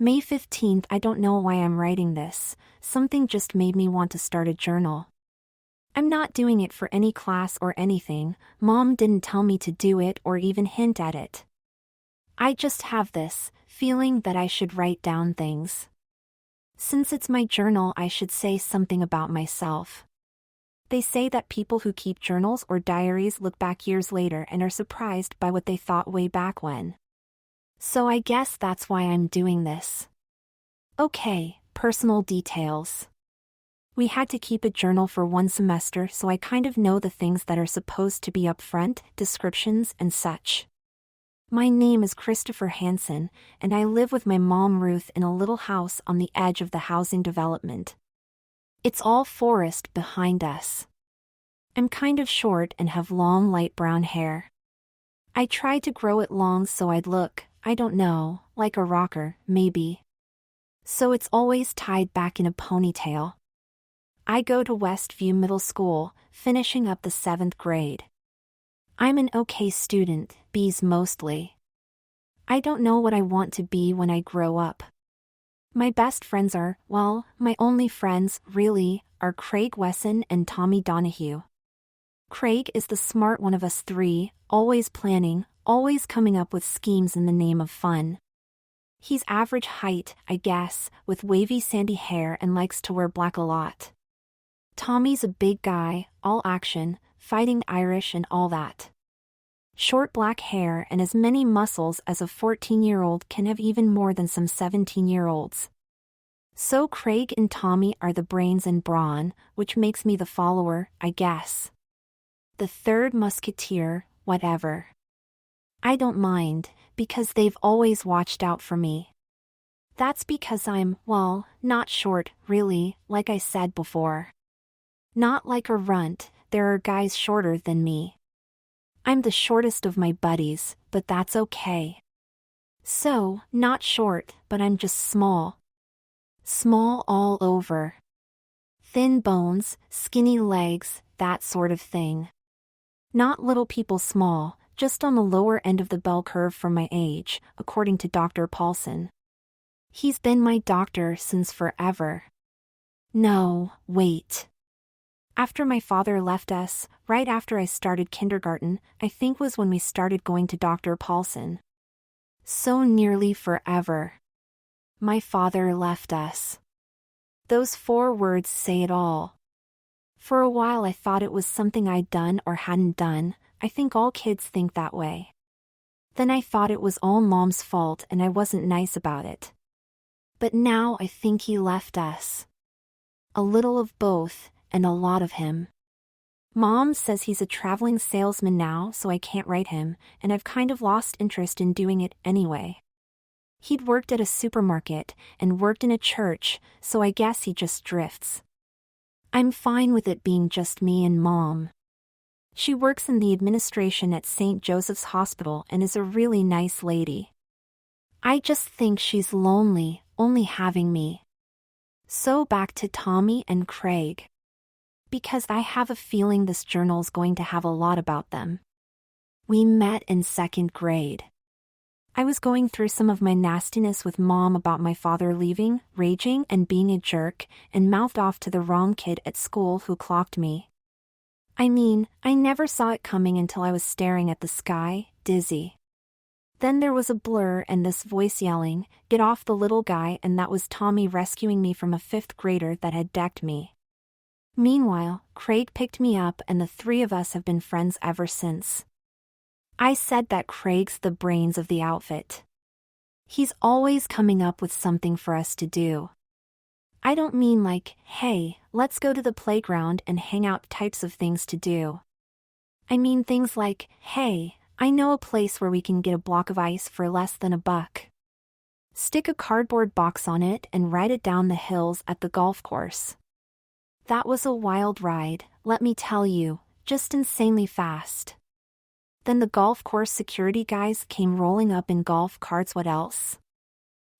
May 15th. I don't know why I'm writing this. Something just made me want to start a journal. I'm not doing it for any class or anything. Mom didn't tell me to do it or even hint at it. I just have this feeling that I should write down things. Since it's my journal, I should say something about myself. They say that people who keep journals or diaries look back years later and are surprised by what they thought way back when. So I guess that's why I'm doing this. Okay, personal details. We had to keep a journal for one semester, so I kind of know the things that are supposed to be up front, descriptions and such. My name is Christopher Hansen, and I live with my mom Ruth in a little house on the edge of the housing development. It's all forest behind us. I'm kind of short and have long light brown hair. I tried to grow it long so I'd look, I don't know, like a rocker, maybe. So it's always tied back in a ponytail. I go to Westview Middle School, finishing up the 7th grade. I'm an okay student, B's mostly. I don't know what I want to be when I grow up. My best friends are, well, my only friends, really, are Craig Wesson and Tommy Donahue. Craig is the smart one of us three, always planning, always coming up with schemes in the name of fun. He's average height, I guess, with wavy sandy hair and likes to wear black a lot. Tommy's a big guy, all action, fighting Irish and all that. Short black hair and as many muscles as a 14-year-old can have, even more than some 17-year-olds. So Craig and Tommy are the brains and brawn, which makes me the follower, I guess. The third musketeer, whatever. I don't mind, because they've always watched out for me. That's because I'm, well, not short, really, like I said before. Not like a runt, there are guys shorter than me. I'm the shortest of my buddies, but that's okay. So, not short, but I'm just small. Small all over. Thin bones, skinny legs, that sort of thing. Not little people small, just on the lower end of the bell curve for my age, according to Dr. Paulson. He's been my doctor since forever. No, wait. After my father left us, right after I started kindergarten, I think was when we started going to Dr. Paulson. So nearly forever. My father left us. Those 4 words say it all. For a while I thought it was something I'd done or hadn't done. I think all kids think that way. Then I thought it was all Mom's fault and I wasn't nice about it. But now I think he left us. A little of both, and a lot of him. Mom says he's a traveling salesman now, so I can't write him, and I've kind of lost interest in doing it anyway. He'd worked at a supermarket, and worked in a church, so I guess he just drifts. I'm fine with it being just me and Mom. She works in the administration at St. Joseph's Hospital and is a really nice lady. I just think she's lonely, only having me. So back to Tommy and Craig. Because I have a feeling this journal's going to have a lot about them. We met in 2nd grade. I was going through some of my nastiness with Mom about my father leaving, raging and being a jerk, and mouthed off to the wrong kid at school who clocked me. I mean, I never saw it coming until I was staring at the sky, dizzy. Then there was a blur and this voice yelling, "Get off the little guy," and that was Tommy rescuing me from a 5th grader that had decked me. Meanwhile, Craig picked me up and the 3 of us have been friends ever since. I said that Craig's the brains of the outfit. He's always coming up with something for us to do. I don't mean like, hey, let's go to the playground and hang out types of things to do. I mean things like, hey, I know a place where we can get a block of ice for less than $1. Stick a cardboard box on it and ride it down the hills at the golf course. That was a wild ride, let me tell you, just insanely fast. Then the golf course security guys came rolling up in golf carts, what else?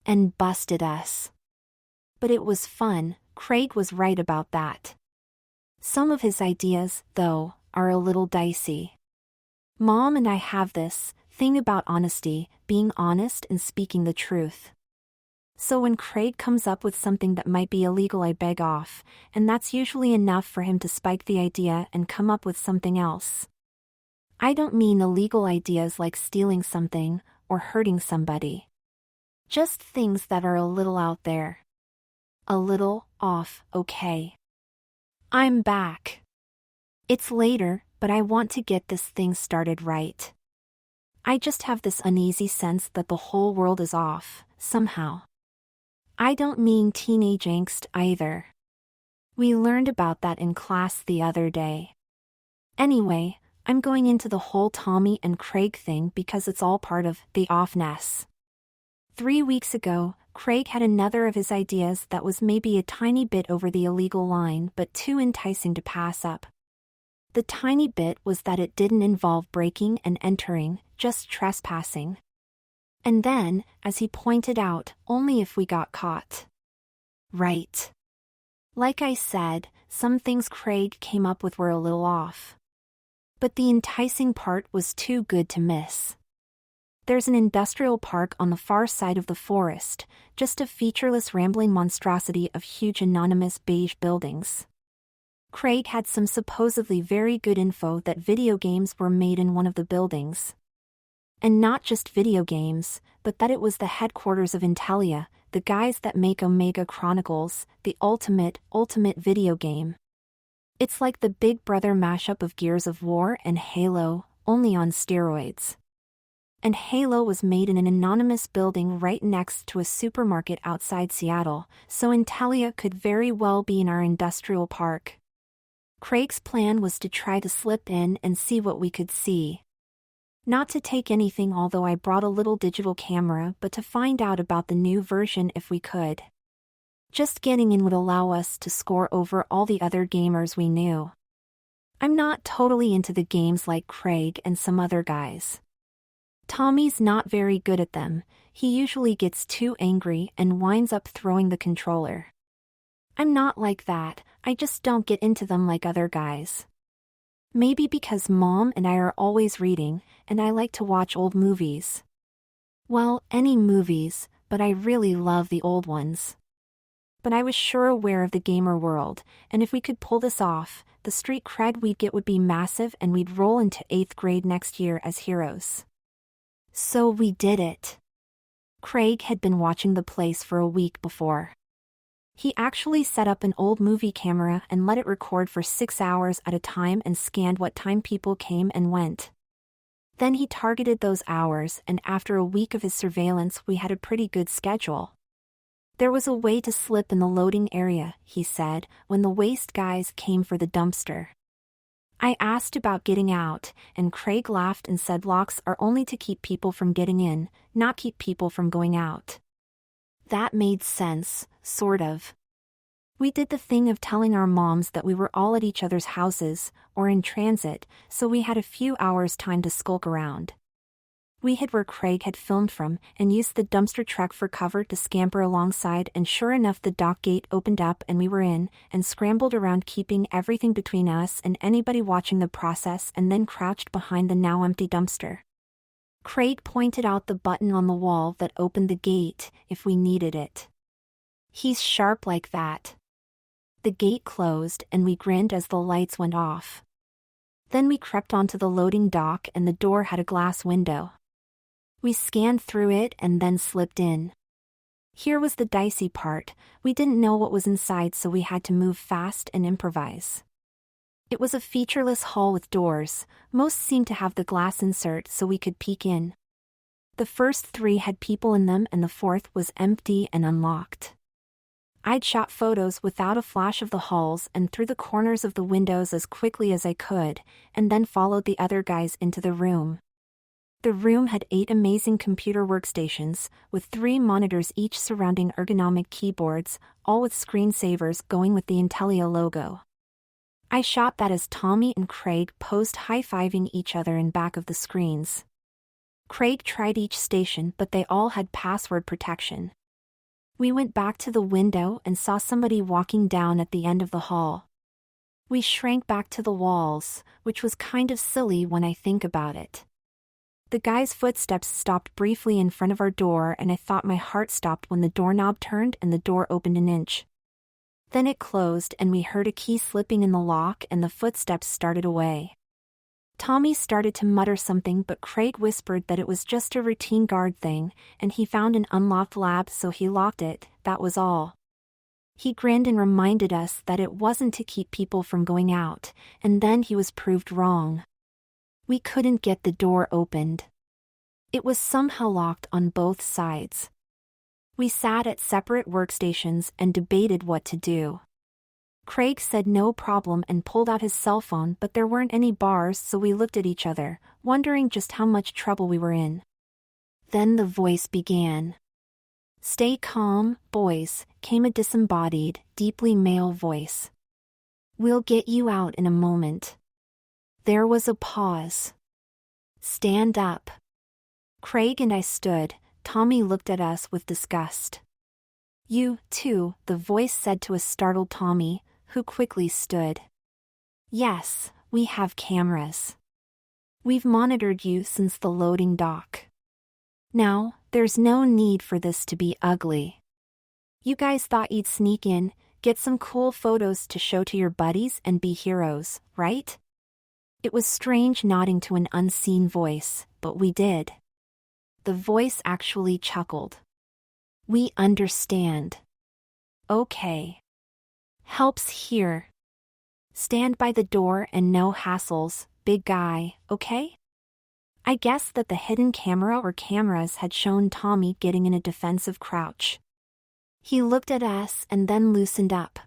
And busted us. But it was fun, Craig was right about that. Some of his ideas, though, are a little dicey. Mom and I have this thing about honesty, being honest and speaking the truth. So when Craig comes up with something that might be illegal, I beg off, and that's usually enough for him to spike the idea and come up with something else. I don't mean illegal ideas like stealing something or hurting somebody. Just things that are a little out there. A little off, okay. I'm back. It's later, but I want to get this thing started right. I just have this uneasy sense that the whole world is off, somehow. I don't mean teenage angst either. We learned about that in class the other day. Anyway, I'm going into the whole Tommy and Craig thing because it's all part of the offness. 3 weeks ago, Craig had another of his ideas that was maybe a tiny bit over the illegal line but too enticing to pass up. The tiny bit was that it didn't involve breaking and entering, just trespassing. And then, as he pointed out, only if we got caught. Right. Like I said, some things Craig came up with were a little off. But the enticing part was too good to miss. There's an industrial park on the far side of the forest, just a featureless rambling monstrosity of huge anonymous beige buildings. Craig had some supposedly very good info that video games were made in one of the buildings. And not just video games, but that it was the headquarters of Intelia, the guys that make Omega Chronicles, the ultimate video game. It's like the Big Brother mashup of Gears of War and Halo, only on steroids. And Halo was made in an anonymous building right next to a supermarket outside Seattle, so Intelia could very well be in our industrial park. Craig's plan was to try to slip in and see what we could see. Not to take anything, although I brought a little digital camera, but to find out about the new version if we could. Just getting in would allow us to score over all the other gamers we knew. I'm not totally into the games like Craig and some other guys. Tommy's not very good at them. He usually gets too angry and winds up throwing the controller. I'm not like that, I just don't get into them like other guys. Maybe because Mom and I are always reading, and I like to watch old movies. Well, any movies, but I really love the old ones. But I was sure aware of the gamer world, and if we could pull this off, the street cred we'd get would be massive and we'd roll into 8th grade next year as heroes. So we did it. Craig had been watching the place for a week before. He actually set up an old movie camera and let it record for 6 hours at a time and scanned what time people came and went. Then he targeted those hours, and after a week of his surveillance we had a pretty good schedule. There was a way to slip in the loading area, he said, when the waste guys came for the dumpster. I asked about getting out, and Craig laughed and said locks are only to keep people from getting in, not keep people from going out. That made sense, sort of. We did the thing of telling our moms that we were all at each other's houses, or in transit, so we had a few hours time to skulk around. We hid where Craig had filmed from, and used the dumpster truck for cover to scamper alongside, and sure enough the dock gate opened up and we were in, and scrambled around keeping everything between us and anybody watching the process, and then crouched behind the now empty dumpster. Craig pointed out the button on the wall that opened the gate, if we needed it. He's sharp like that. The gate closed and we grinned as the lights went off. Then we crept onto the loading dock and the door had a glass window. We scanned through it and then slipped in. Here was the dicey part, we didn't know what was inside, so we had to move fast and improvise. It was a featureless hall with doors, most seemed to have the glass insert so we could peek in. The first 3 had people in them and the 4th was empty and unlocked. I'd shot photos without a flash of the halls and through the corners of the windows as quickly as I could, and then followed the other guys into the room. The room had 8 amazing computer workstations, with 3 monitors each surrounding ergonomic keyboards, all with screensavers going with the Intelia logo. I shot that as Tommy and Craig posed high-fiving each other in back of the screens. Craig tried each station, but they all had password protection. We went back to the window and saw somebody walking down at the end of the hall. We shrank back to the walls, which was kind of silly when I think about it. The guy's footsteps stopped briefly in front of our door, and I thought my heart stopped when the doorknob turned and the door opened an inch. Then it closed and we heard a key slipping in the lock and the footsteps started away. Tommy started to mutter something, but Craig whispered that it was just a routine guard thing, and he found an unlocked lab so he locked it, that was all. He grinned and reminded us that it wasn't to keep people from going out, and then he was proved wrong. We couldn't get the door opened. It was somehow locked on both sides. We sat at separate workstations and debated what to do. Craig said no problem and pulled out his cell phone, but there weren't any bars, so we looked at each other, wondering just how much trouble we were in. Then the voice began. "Stay calm, boys," came a disembodied, deeply male voice. "We'll get you out in a moment." There was a pause. "Stand up." Craig and I stood. Tommy looked at us with disgust. "You, too," the voice said to a startled Tommy, who quickly stood. "Yes, we have cameras. We've monitored you since the loading dock. Now, there's no need for this to be ugly. You guys thought you'd sneak in, get some cool photos to show to your buddies and be heroes, right?" It was strange nodding to an unseen voice, but we did. The voice actually chuckled. "We understand. Okay. Help's here. Stand by the door and no hassles, big guy, okay?" I guessed that the hidden camera or cameras had shown Tommy getting in a defensive crouch. He looked at us and then loosened up.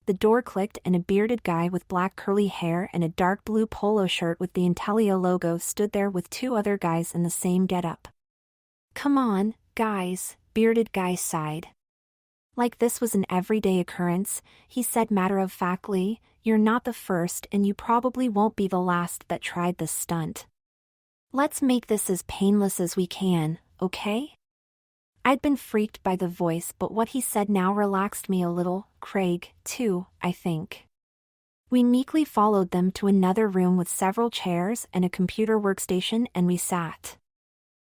The door clicked and a bearded guy with black curly hair and a dark blue polo shirt with the Intelia logo stood there with two other guys in the same getup. "Come on, guys," bearded guy sighed. Like this was an everyday occurrence, he said matter-of-factly, "You're not the first and you probably won't be the last that tried this stunt. Let's make this as painless as we can, okay?" I'd been freaked by the voice, but what he said now relaxed me a little, Craig, too, I think. We meekly followed them to another room with several chairs and a computer workstation, and we sat.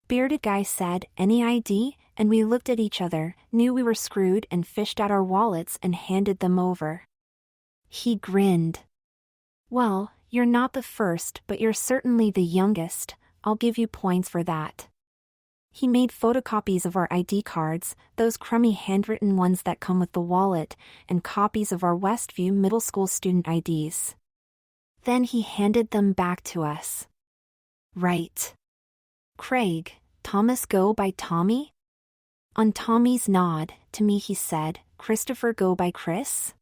Bearded guy said, "Any ID?" and we looked at each other, knew we were screwed, and fished out our wallets and handed them over. He grinned. "Well, you're not the first, but you're certainly the youngest. I'll give you points for that." He made photocopies of our ID cards, those crummy handwritten ones that come with the wallet, and copies of our Westview Middle School student IDs. Then he handed them back to us. "Right. Craig, Thomas go by Tommy?" On Tommy's nod, to me he said, "Christopher go by Chris?"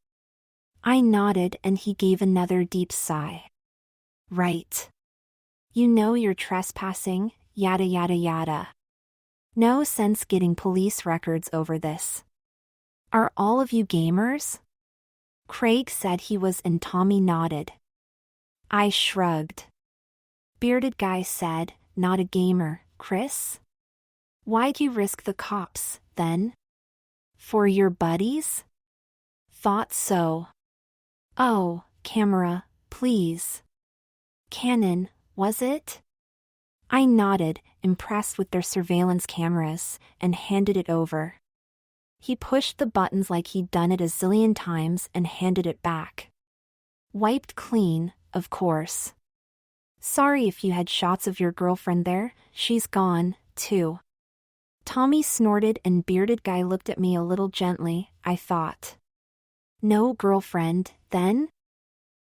I nodded and he gave another deep sigh. "Right. You know you're trespassing, yada yada yada. No sense getting police records over this. Are all of you gamers?" Craig said he was and Tommy nodded. I shrugged. Bearded guy said, "Not a gamer, Chris? Why'd you risk the cops, then? For your buddies?" "Thought so." "Oh, camera, please." "Canon, was it?" I nodded, impressed with their surveillance cameras, and handed it over. He pushed the buttons like he'd done it a zillion times and handed it back. "Wiped clean, of course. Sorry if you had shots of your girlfriend there, she's gone, too." Tommy snorted and bearded guy looked at me a little gently, I thought. "No girlfriend, then?"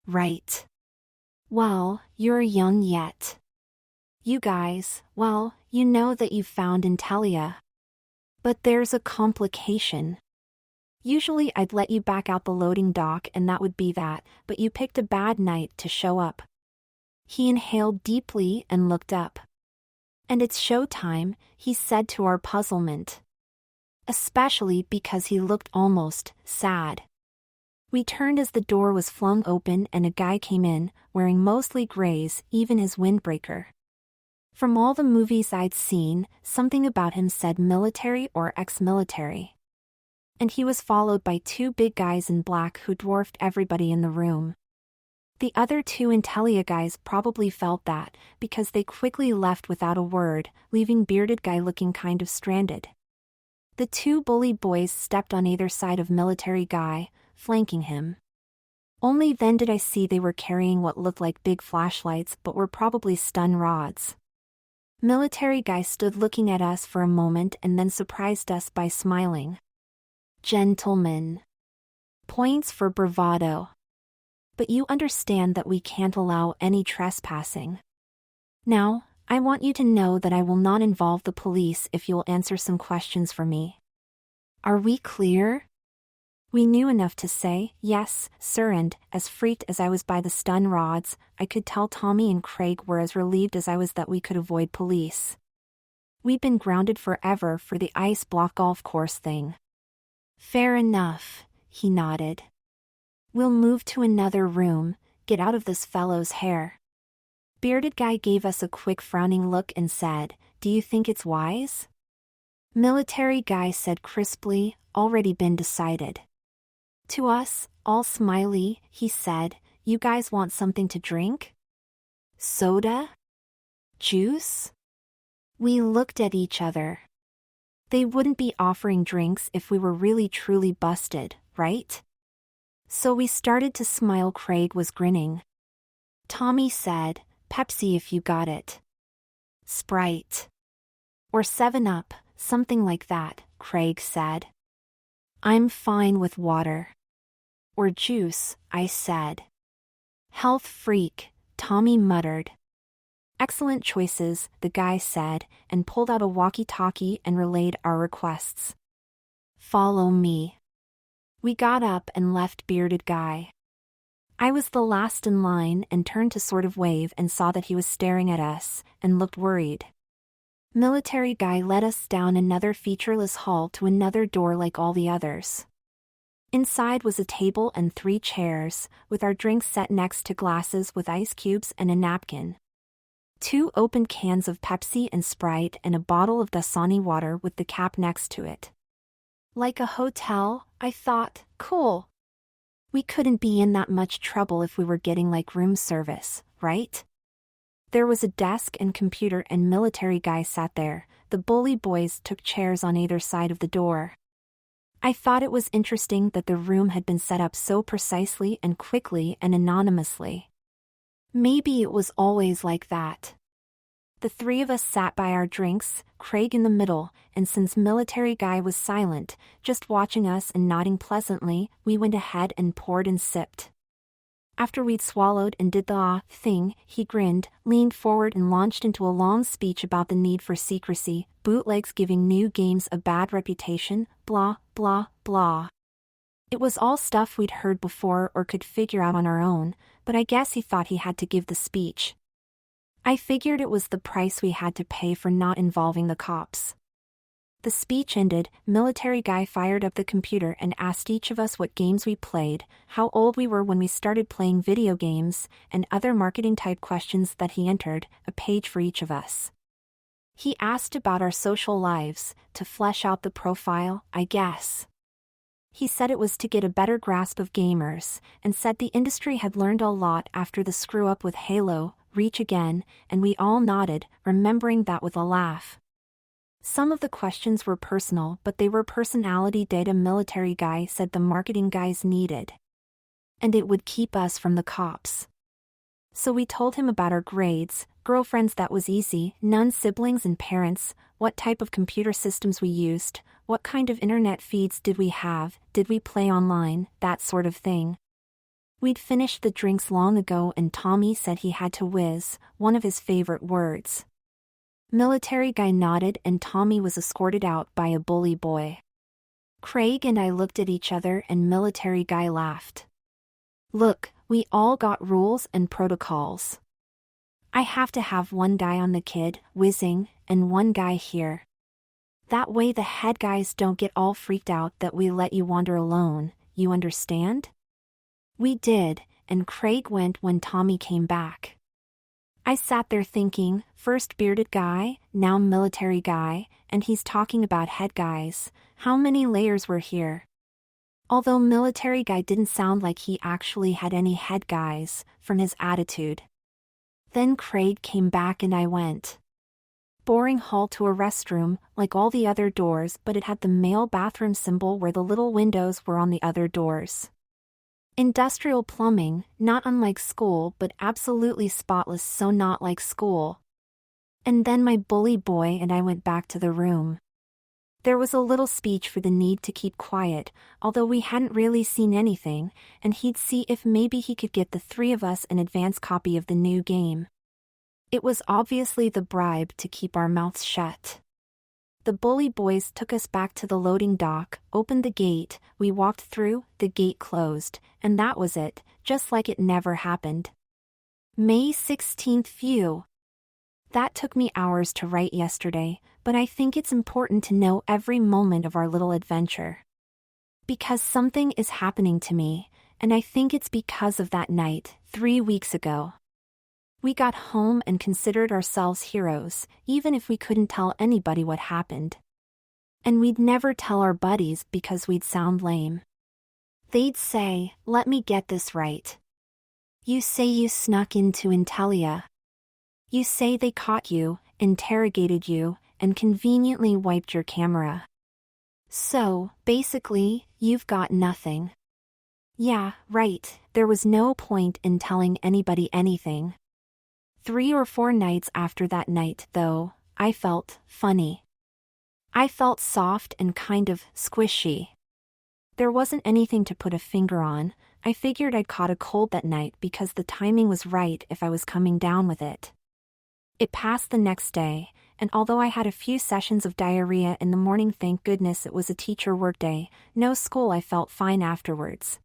"Right. Well, you're young yet. You guys, well, you know that you've found Intelia. But there's a complication. Usually I'd let you back out the loading dock and that would be that, but you picked a bad night to show up." He inhaled deeply and looked up. "And it's showtime," he said to our puzzlement. Especially because he looked almost sad. We turned as the door was flung open and a guy came in, wearing mostly grays, even his windbreaker. From all the movies I'd seen, something about him said military or ex-military. And he was followed by two big guys in black who dwarfed everybody in the room. The other two Intellia guys probably felt that, because they quickly left without a word, leaving Bearded Guy looking kind of stranded. The two bully boys stepped on either side of Military Guy, flanking him. Only then did I see they were carrying what looked like big flashlights but were probably stun rods. Military Guy stood looking at us for a moment and then surprised us by smiling. "Gentlemen. Points for bravado. But you understand that we can't allow any trespassing. Now, I want you to know that I will not involve the police if you'll answer some questions for me. Are we clear?" We knew enough to say, "Yes, sir," and, as freaked as I was by the stun rods, I could tell Tommy and Craig were as relieved as I was that we could avoid police. We'd been grounded forever for the ice block golf course thing. "Fair enough," he nodded. "We'll move to another room, get out of this fellow's hair." Bearded Guy gave us a quick frowning look and said, "Do you think it's wise?" Military Guy said crisply, "Already been decided." To us, all smiley, he said, "You guys want something to drink? Soda? Juice?" We looked at each other. They wouldn't be offering drinks if we were really truly busted, right? So we started to smile. Craig was grinning. Tommy said, "Pepsi if you got it." "Sprite. Or 7-Up, something like that," Craig said. "I'm fine with water." "Or juice," I said. "Health freak," Tommy muttered. "Excellent choices," the guy said, and pulled out a walkie-talkie and relayed our requests. "Follow me." We got up and left Bearded Guy. I was the last in line and turned to sort of wave and saw that he was staring at us, and looked worried. Military Guy led us down another featureless hall to another door like all the others. Inside was a table and 3 chairs, with our drinks set next to glasses with ice cubes and a napkin. 2 open cans of Pepsi and Sprite and a bottle of Dasani water with the cap next to it. Like a hotel, I thought. Cool. We couldn't be in that much trouble if we were getting like room service, right? There was a desk and computer and Military Guy sat there. The bully boys took chairs on either side of the door. I thought it was interesting that the room had been set up so precisely and quickly and anonymously. Maybe it was always like that. The 3 of us sat by our drinks, Craig in the middle, and since Military Guy was silent, just watching us and nodding pleasantly, we went ahead and poured and sipped. After we'd swallowed and did the thing, he grinned, leaned forward and launched into a long speech about the need for secrecy, bootlegs giving new games a bad reputation, blah, blah, blah. It was all stuff we'd heard before or could figure out on our own, but I guess he thought he had to give the speech. I figured it was the price we had to pay for not involving the cops. The speech ended, Military Guy fired up the computer and asked each of us what games we played, how old we were when we started playing video games, and other marketing-type questions that he entered, a page for each of us. He asked about our social lives, to flesh out the profile, I guess. He said it was to get a better grasp of gamers, and said the industry had learned a lot after the screw-up with Halo, Reach Again, and we all nodded, remembering that with a laugh. Some of the questions were personal, but they were personality data Military Guy said the marketing guys needed. And it would keep us from the cops. So we told him about our grades, girlfriends, that was easy, none, siblings and parents, what type of computer systems we used, what kind of internet feeds did we have, did we play online, that sort of thing. We'd finished the drinks long ago and Tommy said he had to whiz, one of his favorite words. Military Guy nodded and Tommy was escorted out by a bully boy. Craig and I looked at each other and Military Guy laughed. Look, we all got rules and protocols. I have to have one guy on the kid, whizzing, and one guy here. That way the head guys don't get all freaked out that we let you wander alone, you understand? We did, and Craig went when Tommy came back. I sat there thinking, first Bearded Guy, now Military Guy, and he's talking about head guys. How many layers were here? Although military guy didn't sound like he actually had any head guys, from his attitude. Then Craig came back and I went. Boring hall to a restroom, like all the other doors, but it had the male bathroom symbol where the little windows were on the other doors. Industrial plumbing, not unlike school but absolutely spotless, so not like school. And then my bully boy and I went back to the room. There was a little speech for the need to keep quiet, although we hadn't really seen anything, and he'd see if maybe he could get the three of us an advance copy of the new game. It was obviously the bribe to keep our mouths shut. The bully boys took us back to the loading dock, opened the gate, we walked through, the gate closed, and that was it, just like it never happened. May 16th. Phew. That took me hours to write yesterday, but I think it's important to know every moment of our little adventure. Because something is happening to me, and I think it's because of that night, 3 weeks ago. We got home and considered ourselves heroes, even if we couldn't tell anybody what happened. And we'd never tell our buddies because we'd sound lame. They'd say, "Let me get this right. You say you snuck into Intelia. You say they caught you, interrogated you, and conveniently wiped your camera. So, basically, you've got nothing." Yeah, right, there was no point in telling anybody anything. 3 or 4 nights after that night, though, I felt funny. I felt soft and kind of squishy. There wasn't anything to put a finger on. I figured I'd caught a cold that night because the timing was right if I was coming down with it. It passed the next day, and although I had a few sessions of diarrhea in the morning, thank goodness it was a teacher workday, no school, I felt fine afterwards.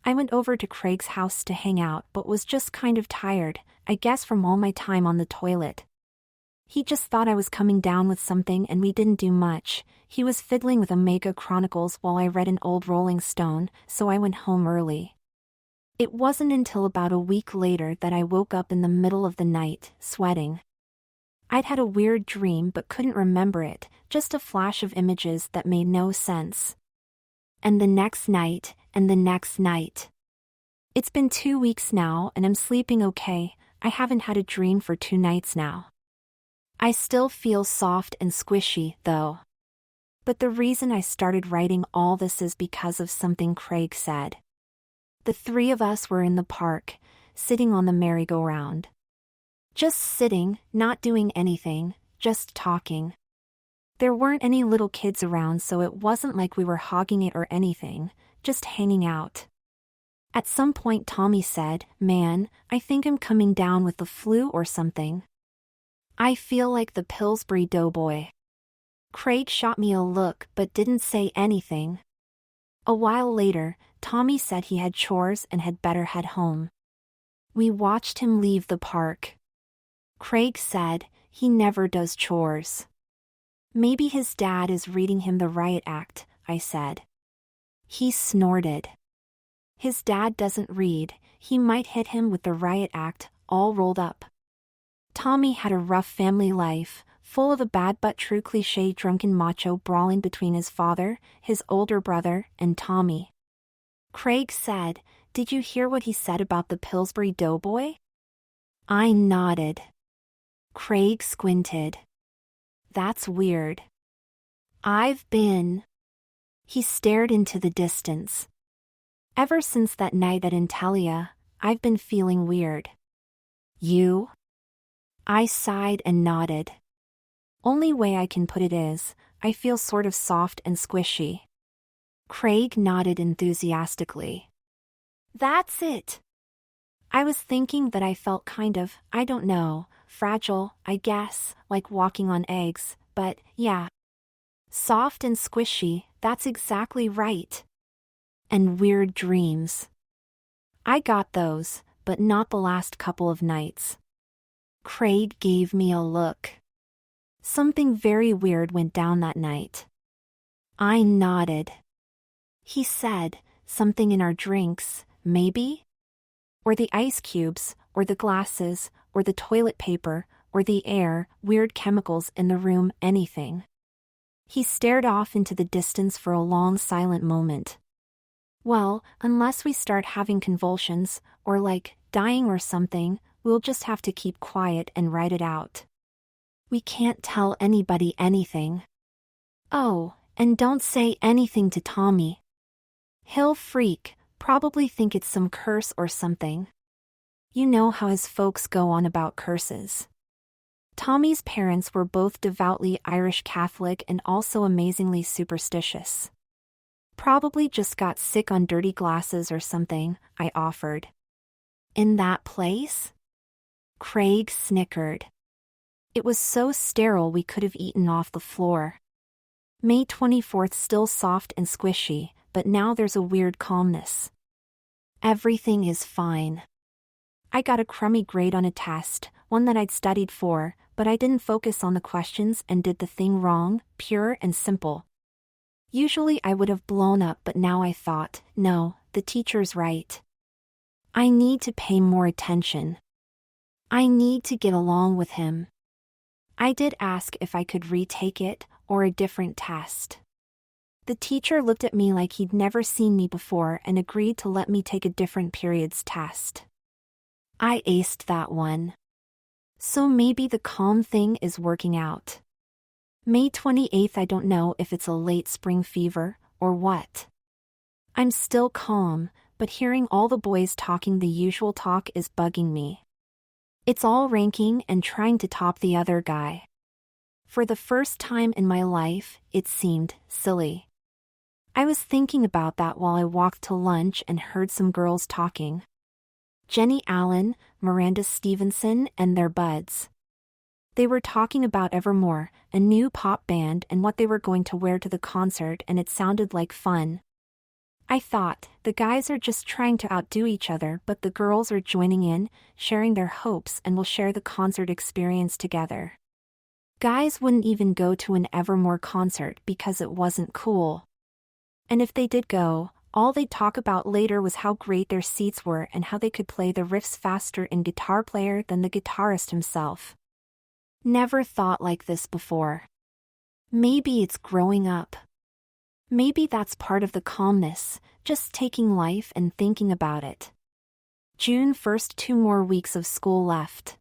I went over to Craig's house to hang out but was just kind of tired, I guess from all my time on the toilet. He just thought I was coming down with something and we didn't do much. He was fiddling with Omega Chronicles while I read an old Rolling Stone, so I went home early. It wasn't until about a week later that I woke up in the middle of the night, sweating. I'd had a weird dream but couldn't remember it, just a flash of images that made no sense. And the next night, and the next night. It's been 2 weeks now and I'm sleeping okay. I haven't had a dream for 2 nights now. I still feel soft and squishy, though. But the reason I started writing all this is because of something Craig said. The 3 of us were in the park, sitting on the merry-go-round. Just sitting, not doing anything, just talking. There weren't any little kids around, so it wasn't like we were hogging it or anything, just hanging out. At some point Tommy said, "Man, I think I'm coming down with the flu or something. I feel like the Pillsbury Doughboy." Craig shot me a look but didn't say anything. A while later, Tommy said he had chores and had better head home. We watched him leave the park. Craig said, he never does chores. Maybe his dad is reading him the riot act, I said. He snorted. His dad doesn't read, he might hit him with the riot act, all rolled up. Tommy had a rough family life, full of a bad but true cliché drunken macho brawling between his father, his older brother, and Tommy. Craig said, "Did you hear what he said about the Pillsbury Doughboy?" I nodded. Craig squinted. "That's weird. I've been..." He stared into the distance. "Ever since that night at Intelia, I've been feeling weird." "You?" I sighed and nodded. "Only way I can put it is, I feel sort of soft and squishy." Craig nodded enthusiastically. "That's it. I was thinking that I felt kind of, I don't know, fragile, I guess, like walking on eggs, but, yeah. Soft and squishy, that's exactly right. And weird dreams. I got those, but not the last couple of nights." Craig gave me a look. Something very weird went down that night. I nodded. He said, something in our drinks, maybe? Or the ice cubes, or the glasses, or the toilet paper, or the air, weird chemicals in the room, anything. He stared off into the distance for a long silent moment. Well, unless we start having convulsions, or like, dying or something, we'll just have to keep quiet and write it out. We can't tell anybody anything. Oh, and don't say anything to Tommy. He'll freak, probably think it's some curse or something. You know how his folks go on about curses. Tommy's parents were both devoutly Irish Catholic and also amazingly superstitious. Probably just got sick on dirty glasses or something, I offered. In that place? Craig snickered. It was so sterile we could have eaten off the floor. May 24th still soft and squishy, but now there's a weird calmness. Everything is fine. I got a crummy grade on a test, one that I'd studied for, but I didn't focus on the questions and did the thing wrong, pure and simple. Usually I would have blown up, but now I thought, no, the teacher's right. I need to pay more attention. I need to get along with him. I did ask if I could retake it, or a different test. The teacher looked at me like he'd never seen me before and agreed to let me take a different period's test. I aced that one. So maybe the calm thing is working out. May 28th, I don't know if it's a late spring fever, or what. I'm still calm, but hearing all the boys talking the usual talk is bugging me. It's all ranking and trying to top the other guy. For the first time in my life, it seemed silly. I was thinking about that while I walked to lunch and heard some girls talking. Jenny Allen, Miranda Stevenson, and their buds. They were talking about Evermore, a new pop band, and what they were going to wear to the concert, and it sounded like fun. I thought, the guys are just trying to outdo each other, but the girls are joining in, sharing their hopes, and will share the concert experience together. Guys wouldn't even go to an Evermore concert because it wasn't cool. And if they did go, all they'd talk about later was how great their seats were and how they could play the riffs faster in Guitar Player than the guitarist himself. Never thought like this before. Maybe it's growing up. Maybe that's part of the calmness, just taking life and thinking about it. June 1st, 2 more weeks of school left.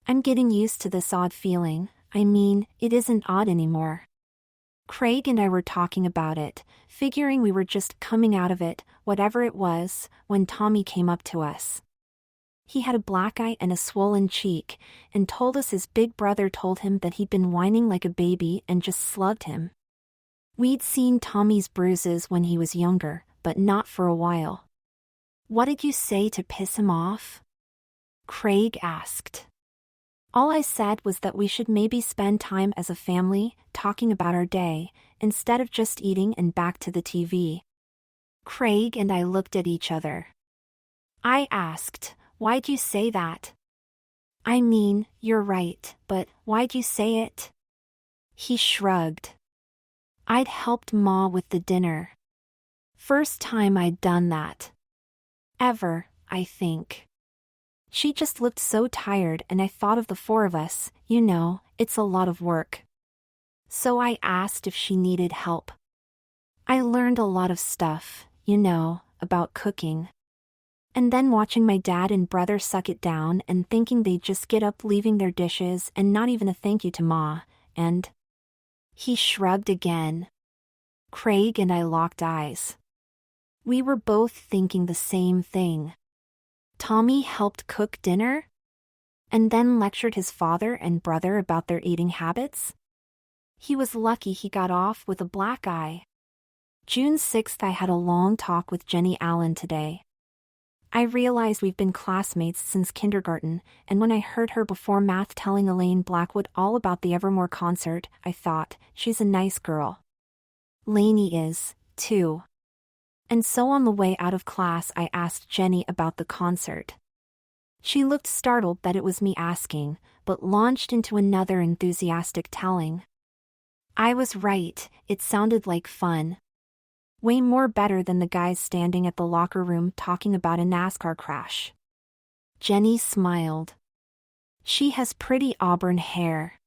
I'm getting used to this odd feeling. I mean, it isn't odd anymore. Craig and I were talking about it, figuring we were just coming out of it, whatever it was, when Tommy came up to us. He had a black eye and a swollen cheek, and told us his big brother told him that he'd been whining like a baby and just slugged him. We'd seen Tommy's bruises when he was younger, but not for a while. What did you say to piss him off? Craig asked. All I said was that we should maybe spend time as a family, talking about our day, instead of just eating and back to the TV. Craig and I looked at each other. I asked, why'd you say that? I mean, you're right, but why'd you say it? He shrugged. I'd helped Ma with the dinner. First time I'd done that. Ever, I think. She just looked so tired, and I thought of the 4 of us, you know, it's a lot of work. So I asked if she needed help. I learned a lot of stuff, you know, about cooking. And then watching my dad and brother suck it down and thinking they'd just get up leaving their dishes and not even a thank you to Ma, and... He shrugged again. Craig and I locked eyes. We were both thinking the same thing. Tommy helped cook dinner? And then lectured his father and brother about their eating habits? He was lucky he got off with a black eye. June 6th, I had a long talk with Jenny Allen today. I realized we've been classmates since kindergarten, and when I heard her before math telling Elaine Blackwood all about the Evermore concert, I thought, she's a nice girl. Lainey is, too. And so on the way out of class I asked Jenny about the concert. She looked startled that it was me asking, but launched into another enthusiastic telling. I was right, it sounded like fun. Way more better than the guys standing at the locker room talking about a NASCAR crash. Jenny smiled. She has pretty auburn hair.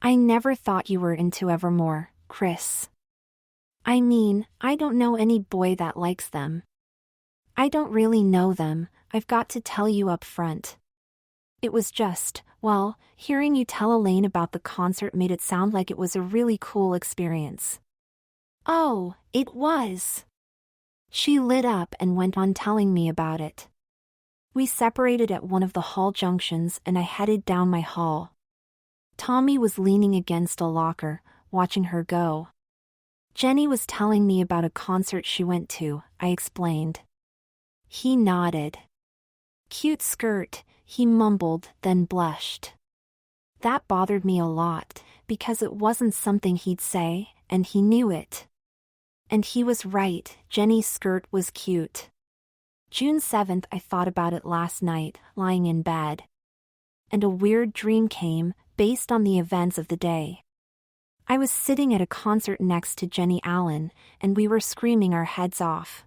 I never thought you were into Evermore, Chris. I mean, I don't know any boy that likes them. I don't really know them, I've got to tell you up front. It was just, well, hearing you tell Elaine about the concert made it sound like it was a really cool experience. Oh, it was. She lit up and went on telling me about it. We separated at one of the hall junctions and I headed down my hall. Tommy was leaning against a locker, watching her go. Jenny was telling me about a concert she went to, I explained. He nodded. Cute skirt, he mumbled, then blushed. That bothered me a lot, because it wasn't something he'd say, and he knew it. And he was right, Jenny's skirt was cute. June 7th, I thought about it last night, lying in bed. And a weird dream came, based on the events of the day. I was sitting at a concert next to Jenny Allen, and we were screaming our heads off.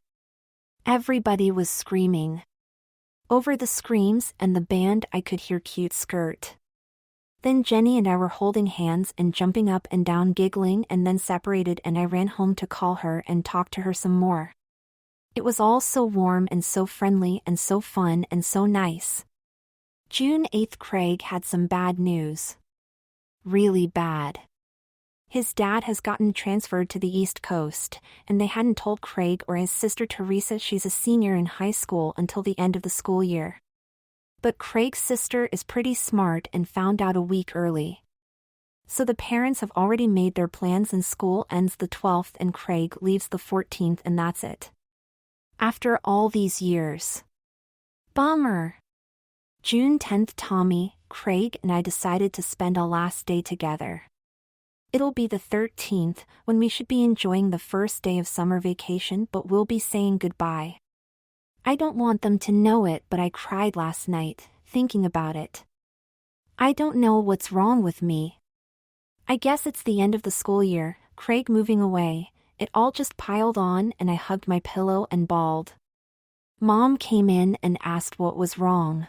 Everybody was screaming. Over the screams and the band I could hear cute skirt. Then Jenny and I were holding hands and jumping up and down giggling and then separated and I ran home to call her and talk to her some more. It was all so warm and so friendly and so fun and so nice. June 8th, Craig had some bad news. Really bad. His dad has gotten transferred to the East Coast, and they hadn't told Craig or his sister Teresa she's a senior in high school until the end of the school year. But Craig's sister is pretty smart and found out a week early. So the parents have already made their plans and school ends the 12th and Craig leaves the 14th and that's it. After all these years. Bummer. June 10th, Tommy, Craig and I decided to spend a last day together. It'll be the 13th, when we should be enjoying the first day of summer vacation but we'll be saying goodbye. I don't want them to know it but I cried last night, thinking about it. I don't know what's wrong with me. I guess it's the end of the school year, Craig moving away, it all just piled on and I hugged my pillow and bawled. Mom came in and asked what was wrong.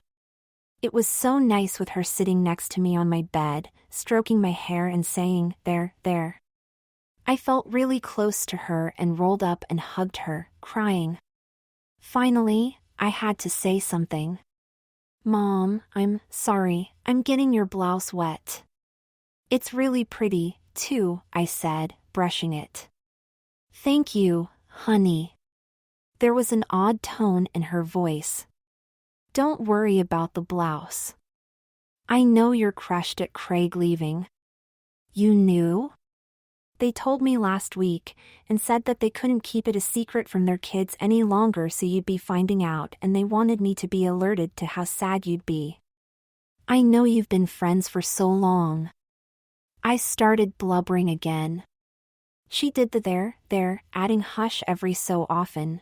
It was so nice with her sitting next to me on my bed, stroking my hair and saying, there, there. I felt really close to her and rolled up and hugged her, crying. Finally, I had to say something. Mom, I'm sorry, I'm getting your blouse wet. It's really pretty, too, I said, brushing it. Thank you, honey. There was an odd tone in her voice. Don't worry about the blouse. I know you're crushed at Craig leaving. You knew? They told me last week, and said that they couldn't keep it a secret from their kids any longer so you'd be finding out and they wanted me to be alerted to how sad you'd be. I know you've been friends for so long. I started blubbering again. She did the there, adding hush every so often.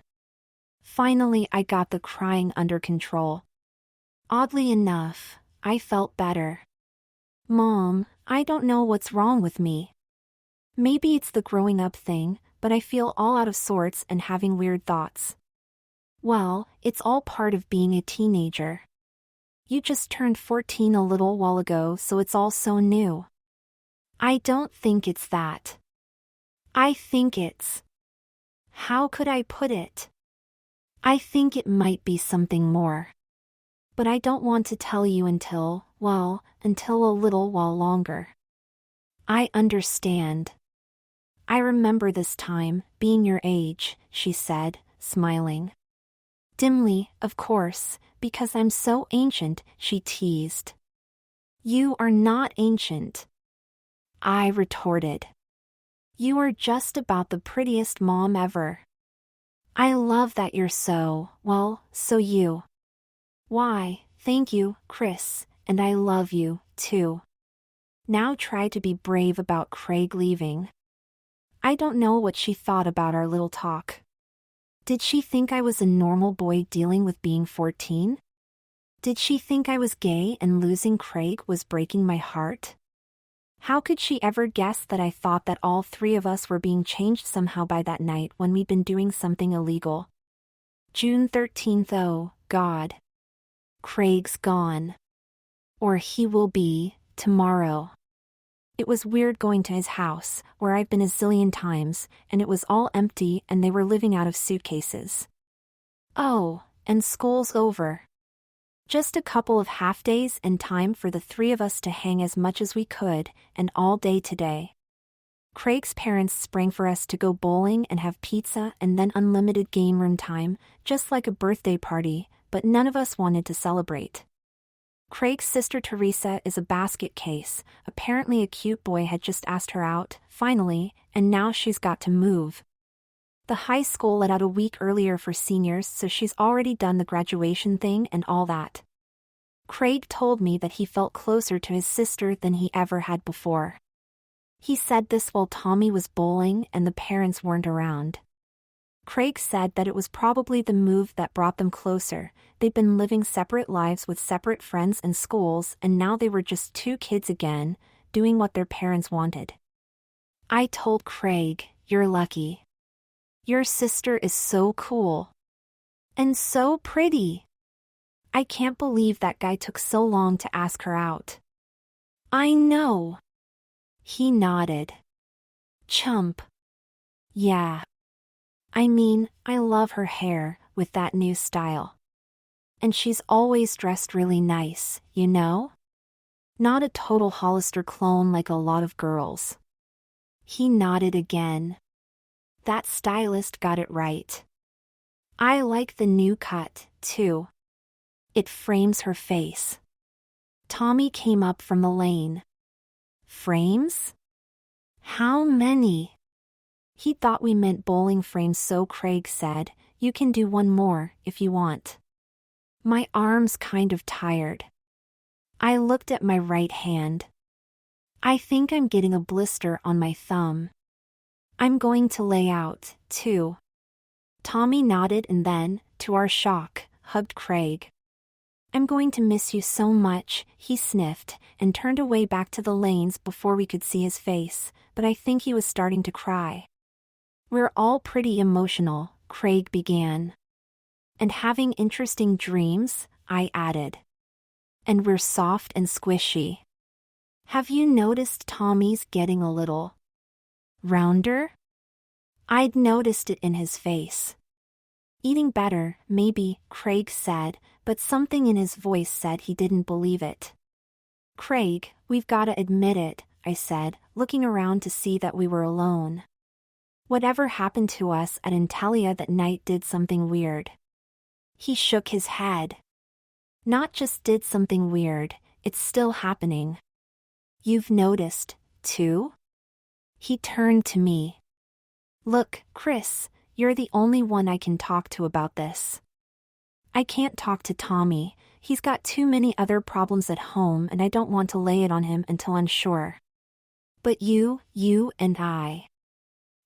Finally I got the crying under control. Oddly enough, I felt better. Mom, I don't know what's wrong with me. Maybe it's the growing up thing, but I feel all out of sorts and having weird thoughts. Well, it's all part of being a teenager. You just turned 14 a little while ago, so it's all so new. I don't think it's that. I think it's... How could I put it? I think it might be something more. But I don't want to tell you until a little while longer. I understand. I remember this time, being your age, she said, smiling. Dimly, of course, because I'm so ancient, she teased. You are not ancient. I retorted. You are just about the prettiest mom ever. I love that you're so you. Why, thank you, Chris, and I love you, too. Now try to be brave about Craig leaving. I don't know what she thought about our little talk. Did she think I was a normal boy dealing with being 14? Did she think I was gay and losing Craig was breaking my heart? How could she ever guess that I thought that all three of us were being changed somehow by that night when we'd been doing something illegal? June 13th. Oh, God. Craig's gone. Or he will be, tomorrow. It was weird going to his house, where I've been a zillion times, and it was all empty and they were living out of suitcases. Oh, and school's over. Just a couple of half-days and time for the three of us to hang as much as we could, and all day today. Craig's parents sprang for us to go bowling and have pizza and then unlimited game room time, just like a birthday party, but none of us wanted to celebrate. Craig's sister Teresa is a basket case. Apparently a cute boy had just asked her out, finally, and now she's got to move. The high school let out a week earlier for seniors, so she's already done the graduation thing and all that. Craig told me that he felt closer to his sister than he ever had before. He said this while Tommy was bowling and the parents weren't around. Craig said that it was probably the move that brought them closer. They'd been living separate lives with separate friends and schools, and now they were just two kids again, doing what their parents wanted. I told Craig, "You're lucky. Your sister is so cool. And so pretty. I can't believe that guy took so long to ask her out." "I know." He nodded. "Chump." "Yeah. I mean, I love her hair, with that new style. And she's always dressed really nice, you know? Not a total Hollister clone like a lot of girls." He nodded again. That stylist got it right. I like the new cut, too. It frames her face. Tommy came up from the lane. "Frames? How many?" He thought we meant bowling frames, so Craig said, "You can do one more, if you want." My arm's kind of tired. I looked at my right hand. I think I'm getting a blister on my thumb. I'm going to lay out, too. Tommy nodded and then, to our shock, hugged Craig. "I'm going to miss you so much," he sniffed, and turned away back to the lanes before we could see his face, but I think he was starting to cry. "We're all pretty emotional," Craig began. "And having interesting dreams," I added. "And we're soft and squishy. Have you noticed Tommy's getting a little rounder?" I'd noticed it in his face. "Eating better, maybe," Craig said, but something in his voice said he didn't believe it. "Craig, we've gotta admit it," I said, looking around to see that we were alone. "Whatever happened to us at Intelia that night did something weird." He shook his head. "Not just did something weird, it's still happening." "You've noticed, too?" He turned to me. "Look, Chris, you're the only one I can talk to about this. I can't talk to Tommy. He's got too many other problems at home and I don't want to lay it on him until I'm sure. But you and I."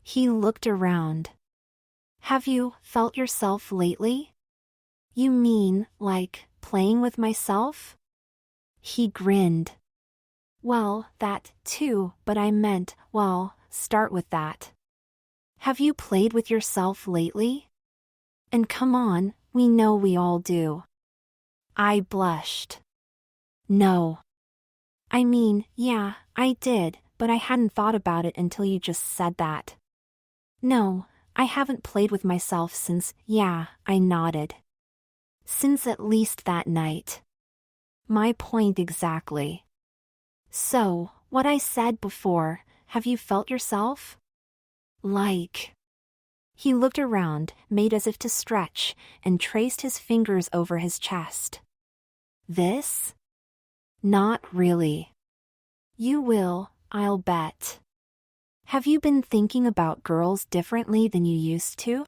He looked around. "Have you felt yourself lately?" "You mean, like, playing with myself?" He grinned. "Well, that, too, but I meant, well, start with that. Have you played with yourself lately? And come on, we know we all do." I blushed. "No. I mean, yeah, I did, but I hadn't thought about it until you just said that. No, I haven't played with myself since, yeah," I nodded. "Since at least that night." My point exactly. "So, what I said before, have you felt yourself? Like..." He looked around, made as if to stretch, and traced his fingers over his chest. "This? Not really. You will, I'll bet. Have you been thinking about girls differently than you used to?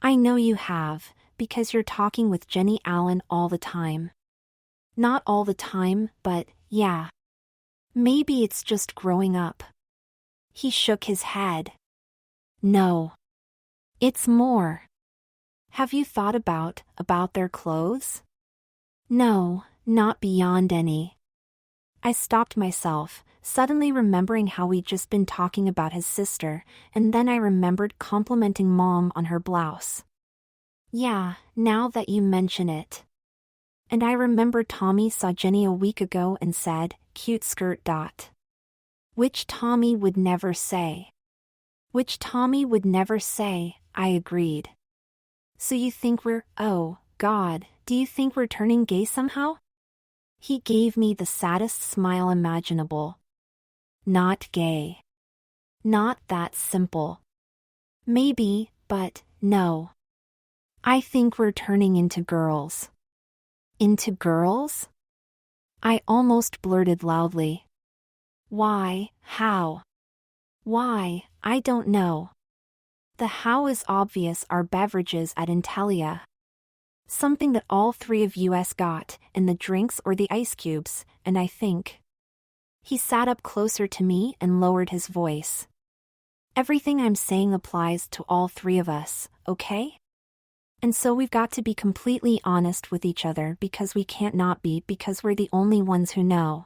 I know you have, because you're talking with Jenny Allen all the time." "Not all the time, but, yeah. Maybe it's just growing up." He shook his head. "No. It's more. Have you thought about their clothes?" "No, not beyond any." I stopped myself, suddenly remembering how we'd just been talking about his sister, and then I remembered complimenting Mom on her blouse. "Yeah, now that you mention it." And I remembered Tommy saw Jenny a week ago and said, "Cute skirt." Which Tommy would never say. Which Tommy would never say, I agreed. So you think oh, God, do you think we're turning gay somehow? He gave me the saddest smile imaginable. Not gay. Not that simple. Maybe, but no. I think we're turning into girls. Into girls? I almost blurted loudly. Why, how? Why, I don't know. The how is obvious, our beverages at Intelia. Something that all three of us got, and the drinks or the ice cubes, and I think. He sat up closer to me and lowered his voice. Everything I'm saying applies to all three of us, okay? And so we've got to be completely honest with each other because we can't not be because we're the only ones who know.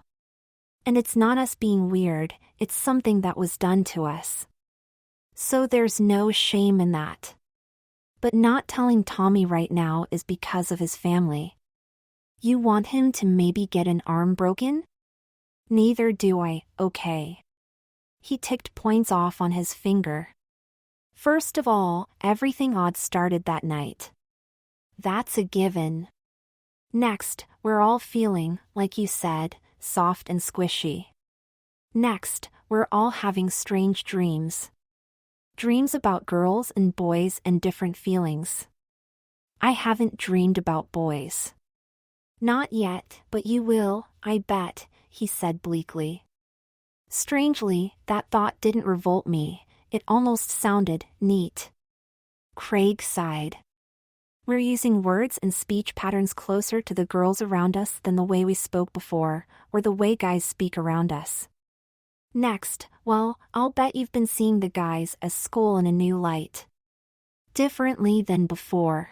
And it's not us being weird, it's something that was done to us. So there's no shame in that. But not telling Tommy right now is because of his family. You want him to maybe get an arm broken? Neither do I, okay. He ticked points off on his finger. First of all, everything odd started that night. That's a given. Next, we're all feeling, like you said, soft and squishy. Next, we're all having strange dreams. Dreams about girls and boys and different feelings. I haven't dreamed about boys. Not yet, but you will, I bet, he said bleakly. Strangely, that thought didn't revolt me, it almost sounded neat. Craig sighed. We're using words and speech patterns closer to the girls around us than the way we spoke before, or the way guys speak around us. Next, well, I'll bet you've been seeing the guys as school in a new light. Differently than before.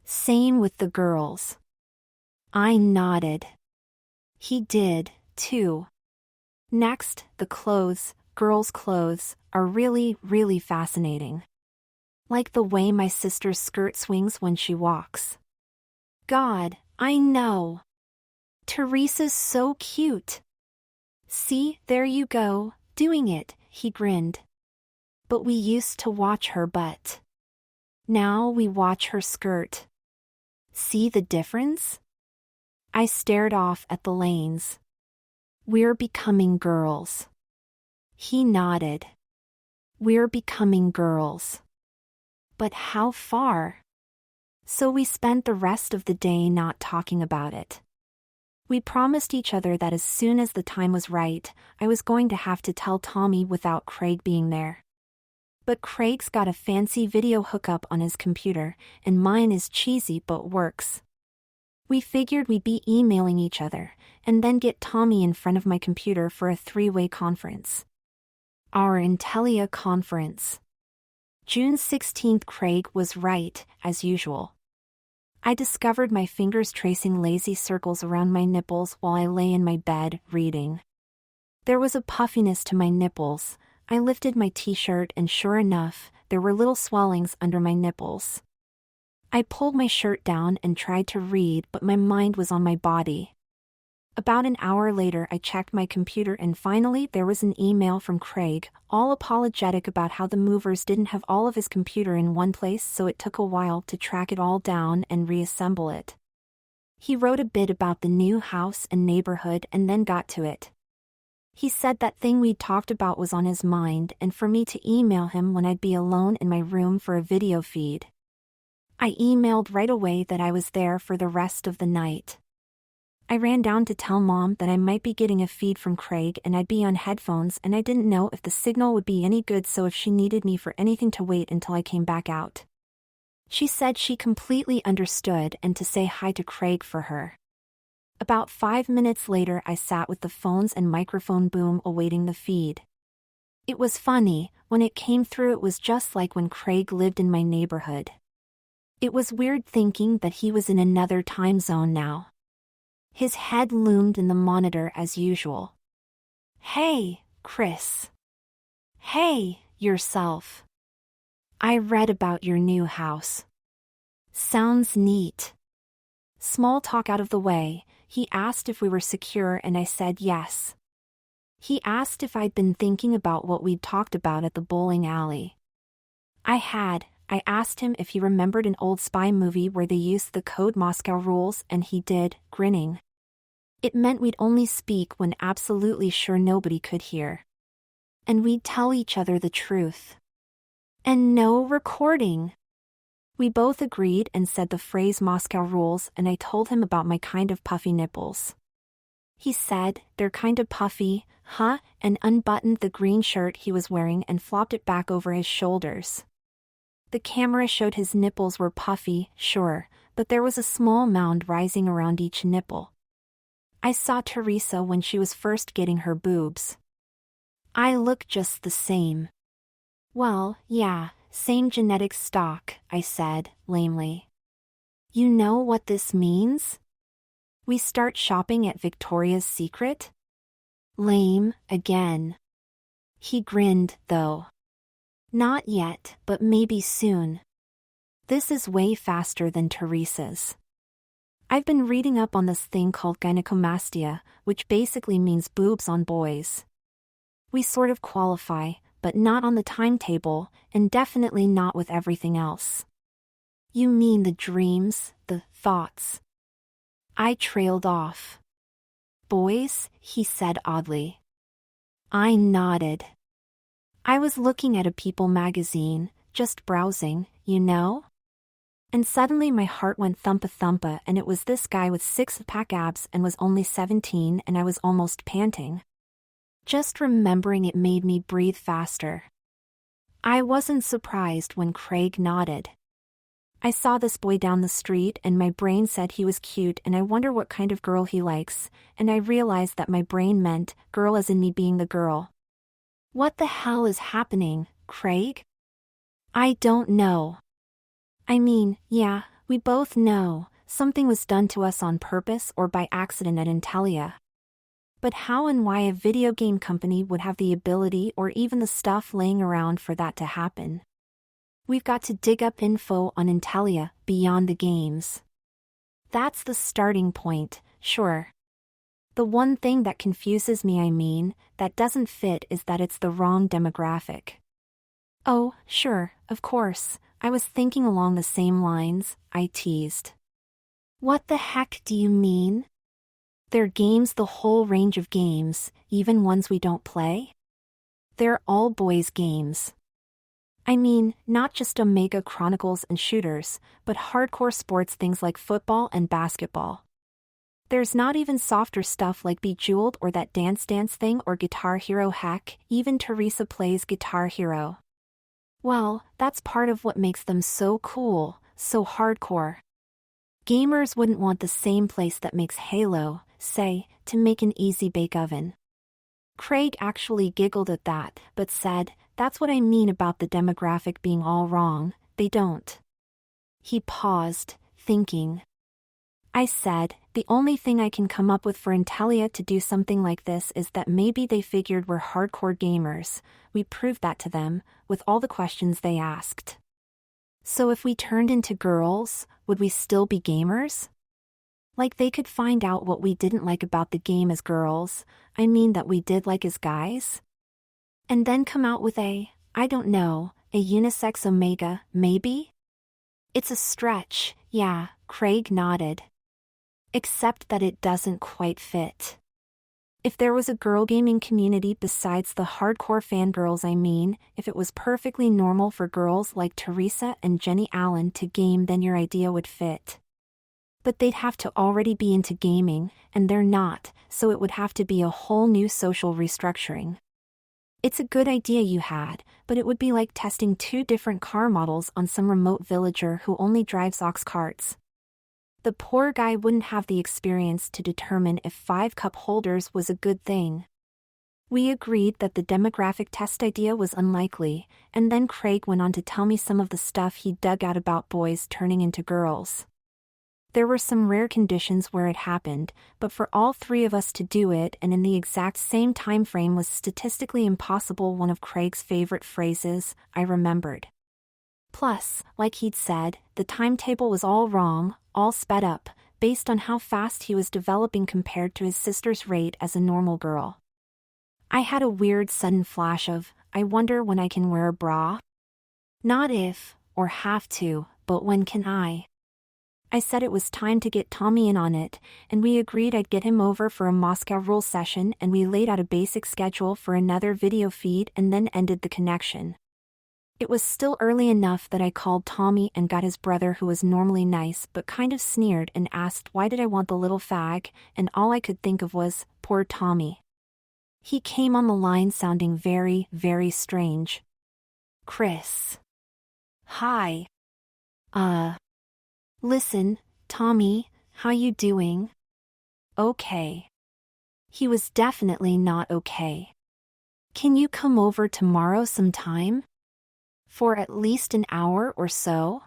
Same with the girls. I nodded. He did, too. Next, the clothes, girls' clothes, are really, really fascinating. Like the way my sister's skirt swings when she walks. God, I know. Teresa's so cute. See, there you go, doing it, he grinned. But we used to watch her butt. Now we watch her skirt. See the difference? I stared off at the lanes. We're becoming girls. He nodded. We're becoming girls. But how far? So we spent the rest of the day not talking about it. We promised each other that as soon as the time was right, I was going to have to tell Tommy without Craig being there. But Craig's got a fancy video hookup on his computer, and mine is cheesy but works. We figured we'd be emailing each other, and then get Tommy in front of my computer for a three-way conference. Our Intelia conference. June 16th. Craig was right, as usual. I discovered my fingers tracing lazy circles around my nipples while I lay in my bed, reading. There was a puffiness to my nipples. I lifted my t-shirt and sure enough, there were little swellings under my nipples. I pulled my shirt down and tried to read, but my mind was on my body. About an hour later I checked my computer and finally there was an email from Craig, all apologetic about how the movers didn't have all of his computer in one place, so it took a while to track it all down and reassemble it. He wrote a bit about the new house and neighborhood and then got to it. He said that thing we'd talked about was on his mind and for me to email him when I'd be alone in my room for a video feed. I emailed right away that I was there for the rest of the night. I ran down to tell Mom that I might be getting a feed from Craig and I'd be on headphones and I didn't know if the signal would be any good, so if she needed me for anything to wait until I came back out. She said she completely understood and to say hi to Craig for her. About 5 minutes later I sat with the phones and microphone boom awaiting the feed. It was funny, when it came through it was just like when Craig lived in my neighborhood. It was weird thinking that he was in another time zone now. His head loomed in the monitor as usual. Hey, Chris. Hey, yourself. I read about your new house. Sounds neat. Small talk out of the way, he asked if we were secure and I said yes. He asked if I'd been thinking about what we'd talked about at the bowling alley. I had. I asked him if he remembered an old spy movie where they used the code Moscow rules, and he did, grinning. It meant we'd only speak when absolutely sure nobody could hear. And we'd tell each other the truth. And no recording. We both agreed and said the phrase Moscow rules, and I told him about my kind of puffy nipples. He said, "They're kind of puffy, huh?" and unbuttoned the green shirt he was wearing and flopped it back over his shoulders. The camera showed his nipples were puffy, sure, but there was a small mound rising around each nipple. I saw Teresa when she was first getting her boobs. I look just the same. Well, yeah, same genetic stock, I said, lamely. You know what this means? We start shopping at Victoria's Secret? Lame, again. He grinned, though. Not yet, but maybe soon. This is way faster than Teresa's. I've been reading up on this thing called gynecomastia, which basically means boobs on boys. We sort of qualify, but not on the timetable, and definitely not with everything else. You mean the dreams, the thoughts? I trailed off. Boys, he said oddly. I nodded. I was looking at a People magazine, just browsing, you know? And suddenly my heart went thumpa-thumpa, and it was this guy with six-pack abs and was only 17, and I was almost panting. Just remembering it made me breathe faster. I wasn't surprised when Craig nodded. I saw this boy down the street and my brain said he was cute, and I wonder what kind of girl he likes, and I realized that my brain meant girl as in me being the girl. What the hell is happening, Craig? I don't know. I mean, yeah, we both know, something was done to us on purpose or by accident at Intelia. But how and why a video game company would have the ability or even the stuff laying around for that to happen? We've got to dig up info on Intelia, beyond the games. That's the starting point, sure. The one thing that confuses me, that doesn't fit, is that it's the wrong demographic. Oh, sure, of course, I was thinking along the same lines, I teased. What the heck do you mean? They're games, the whole range of games, even ones we don't play? They're all boys' games. I mean, not just Omega Chronicles and shooters, but hardcore sports things like football and basketball. There's not even softer stuff like Bejeweled or that Dance Dance thing or Guitar Hero. Heck, even Teresa plays Guitar Hero. Well, that's part of what makes them so cool, so hardcore. Gamers wouldn't want the same place that makes Halo, say, to make an easy bake oven. Craig actually giggled at that, but said, "That's what I mean about the demographic being all wrong, they don't." He paused, thinking. I said, "The only thing I can come up with for Intelia to do something like this is that maybe they figured we're hardcore gamers. We proved that to them, with all the questions they asked. So if we turned into girls, would we still be gamers? Like they could find out what we didn't like about the game as girls, I mean that we did like as guys? And then come out with I don't know, a unisex Omega, maybe?" It's a stretch, yeah, Craig nodded. Except that it doesn't quite fit. If there was a girl gaming community besides the hardcore fangirls, if it was perfectly normal for girls like Teresa and Jenny Allen to game, then your idea would fit. But they'd have to already be into gaming, and they're not, so it would have to be a whole new social restructuring. It's a good idea you had, but it would be like testing two different car models on some remote villager who only drives ox carts. The poor guy wouldn't have the experience to determine if 5 cup holders was a good thing. We agreed that the demographic test idea was unlikely, and then Craig went on to tell me some of the stuff he'd dug out about boys turning into girls. There were some rare conditions where it happened, but for all three of us to do it and in the exact same time frame was statistically impossible. One of Craig's favorite phrases, I remembered. Plus, like he'd said, the timetable was all wrong, all sped up, based on how fast he was developing compared to his sister's rate as a normal girl. I had a weird sudden flash of, I wonder when I can wear a bra? Not if, or have to, but when can I? I said it was time to get Tommy in on it, and we agreed I'd get him over for a Moscow Rule session, and we laid out a basic schedule for another video feed and then ended the connection. It was still early enough that I called Tommy and got his brother, who was normally nice but kind of sneered, and asked why did I want the little fag, and all I could think of was, poor Tommy. He came on the line sounding very, very strange. Chris. Hi. Listen, Tommy, how you doing? Okay. He was definitely not okay. Can you come over tomorrow sometime? For at least an hour or so?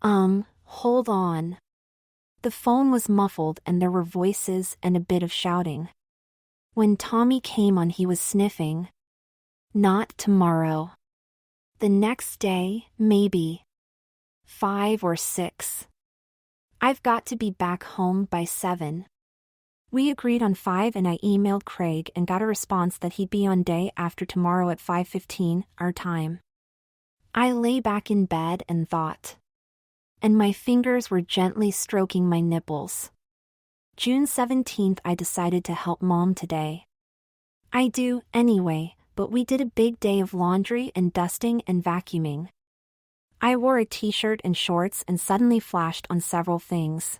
Hold on. The phone was muffled and there were voices and a bit of shouting. When Tommy came on, he was sniffing. Not tomorrow. The next day, maybe. 5 or 6. I've got to be back home by 7. We agreed on 5 and I emailed Craig and got a response that he'd be on day after tomorrow at 5:15, our time. I lay back in bed and thought. And my fingers were gently stroking my nipples. June 17th, I decided to help Mom today. I do, anyway, but we did a big day of laundry and dusting and vacuuming. I wore a t-shirt and shorts and suddenly flashed on several things.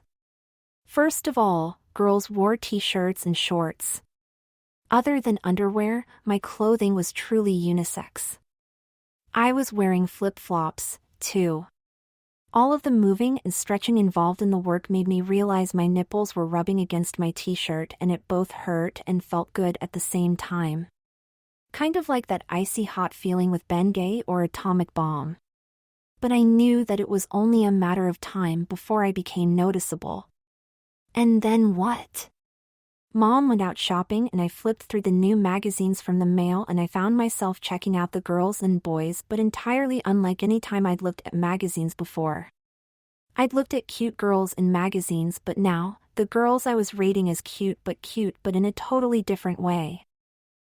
First of all, girls wore t-shirts and shorts. Other than underwear, my clothing was truly unisex. I was wearing flip-flops, too. All of the moving and stretching involved in the work made me realize my nipples were rubbing against my t-shirt, and it both hurt and felt good at the same time. Kind of like that icy hot feeling with Bengay or Atomic Bomb. But I knew that it was only a matter of time before I became noticeable. And then what? Mom went out shopping and I flipped through the new magazines from the mail and I found myself checking out the girls and boys, but entirely unlike any time I'd looked at magazines before. I'd looked at cute girls in magazines, but now, the girls I was rating as cute but in a totally different way.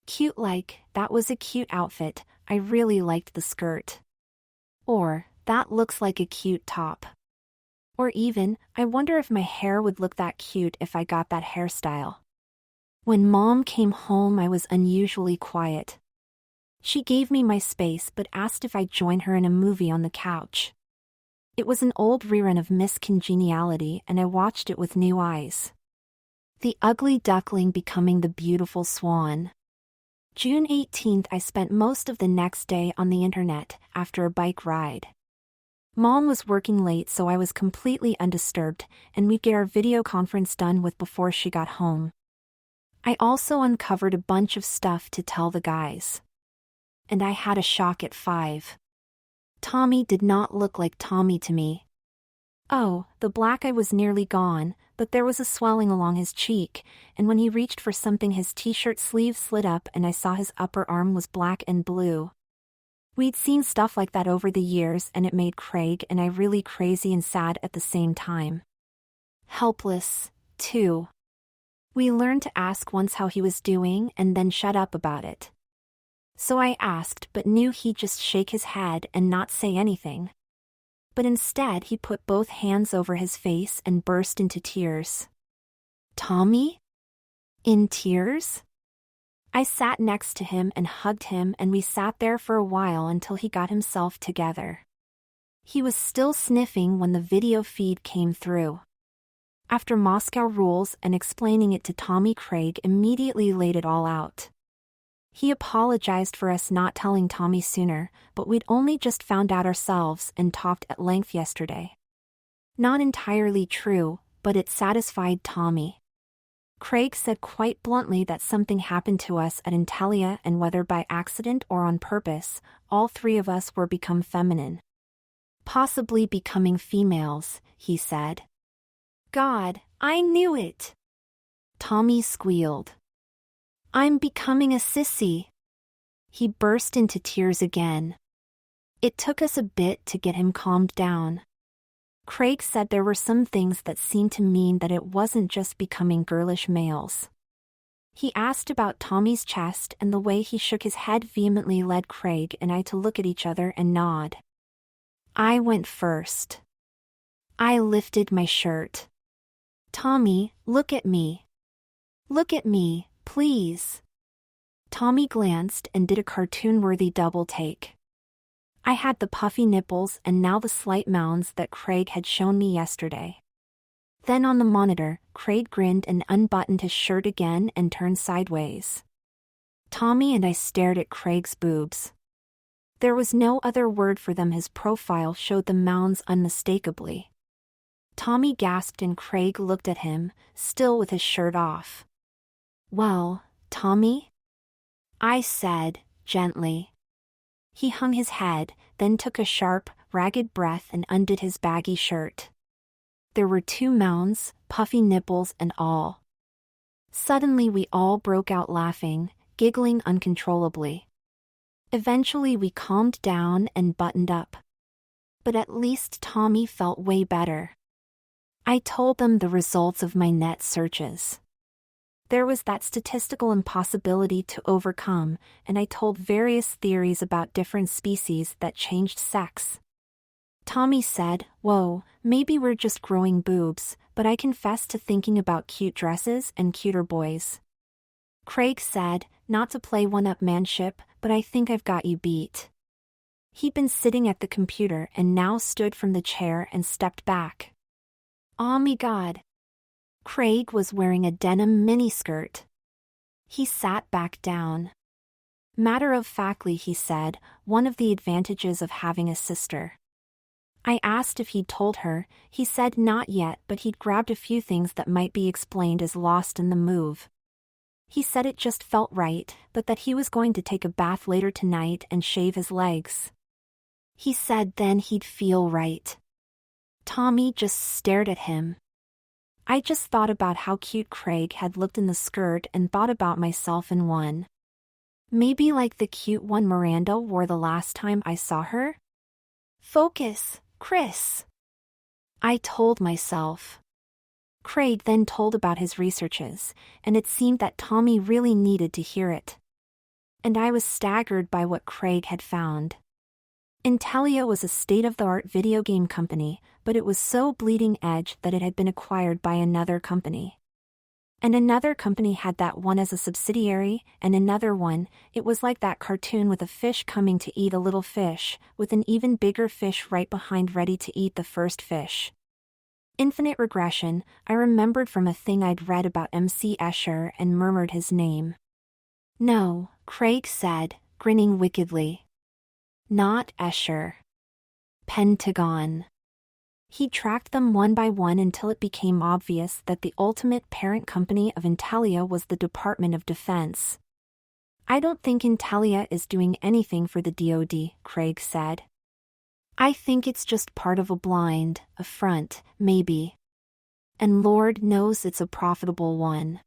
Cute like, that was a cute outfit, I really liked the skirt. Or, that looks like a cute top. Or even, I wonder if my hair would look that cute if I got that hairstyle. When Mom came home, I was unusually quiet. She gave me my space but asked if I'd join her in a movie on the couch. It was an old rerun of Miss Congeniality and I watched it with new eyes. The ugly duckling becoming the beautiful swan. June 18th, I spent most of the next day on the internet, after a bike ride. Mom was working late, so I was completely undisturbed, and we'd get our video conference done with before she got home. I also uncovered a bunch of stuff to tell the guys. And I had a shock at 5. Tommy did not look like Tommy to me. Oh, the black eye was nearly gone, but there was a swelling along his cheek, and when he reached for something his t-shirt sleeve slid up and I saw his upper arm was black and blue. We'd seen stuff like that over the years and it made Craig and I really crazy and sad at the same time. Helpless, too. We learned to ask once how he was doing and then shut up about it. So I asked but knew he'd just shake his head and not say anything. But instead he put both hands over his face and burst into tears. Tommy? In tears? I sat next to him and hugged him and we sat there for a while until he got himself together. He was still sniffing when the video feed came through. After Moscow Rules and explaining it to Tommy, Craig immediately laid it all out. He apologized for us not telling Tommy sooner, but we'd only just found out ourselves and talked at length yesterday. Not entirely true, but it satisfied Tommy. Craig said quite bluntly that something happened to us at Intelia, and whether by accident or on purpose, all 3 of us were become feminine. Possibly becoming females, he said. God, I knew it! Tommy squealed. I'm becoming a sissy. He burst into tears again. It took us a bit to get him calmed down. Craig said there were some things that seemed to mean that it wasn't just becoming girlish males. He asked about Tommy's chest, and the way he shook his head vehemently led Craig and I to look at each other and nod. I went first. I lifted my shirt. Tommy, look at me. Look at me, please. Tommy glanced and did a cartoon-worthy double take. I had the puffy nipples and now the slight mounds that Craig had shown me yesterday. Then on the monitor, Craig grinned and unbuttoned his shirt again and turned sideways. Tommy and I stared at Craig's boobs. There was no other word for them. His profile showed the mounds unmistakably. Tommy gasped and Craig looked at him, still with his shirt off. Well, Tommy? I said, gently. He hung his head, then took a sharp, ragged breath and undid his baggy shirt. There were 2 mounds, puffy nipples and all. Suddenly we all broke out laughing, giggling uncontrollably. Eventually we calmed down and buttoned up. But at least Tommy felt way better. I told them the results of my net searches. There was that statistical impossibility to overcome, and I told various theories about different species that changed sex. Tommy said, "Whoa, maybe we're just growing boobs," but I confessed to thinking about cute dresses and cuter boys. Craig said, "Not to play one-up-manship, but I think I've got you beat." He'd been sitting at the computer and now stood from the chair and stepped back. Oh my God. Craig was wearing a denim miniskirt. He sat back down. Matter-of-factly he said, "One of the advantages of having a sister." I asked if he'd told her. He said not yet, but he'd grabbed a few things that might be explained as lost in the move. He said it just felt right, but that he was going to take a bath later tonight and shave his legs. He said then he'd feel right. Tommy just stared at him. I just thought about how cute Craig had looked in the skirt and thought about myself in one. Maybe like the cute one Miranda wore the last time I saw her? Focus, Chris. I told myself. Craig then told about his researches, and it seemed that Tommy really needed to hear it. And I was staggered by what Craig had found. Intellia was a state-of-the-art video game company, but it was so bleeding edge that it had been acquired by another company. And another company had that one as a subsidiary, and another one, it was like that cartoon with a fish coming to eat a little fish, with an even bigger fish right behind ready to eat the first fish. Infinite regression, I remembered from a thing I'd read about MC Escher and murmured his name. No, Craig said, grinning wickedly. Not Escher. Pentagon. He tracked them one by one until it became obvious that the ultimate parent company of Intellia was the Department of Defense. I don't think Intellia is doing anything for the DoD, Craig said. I think it's just part of a front, maybe. And Lord knows it's a profitable one.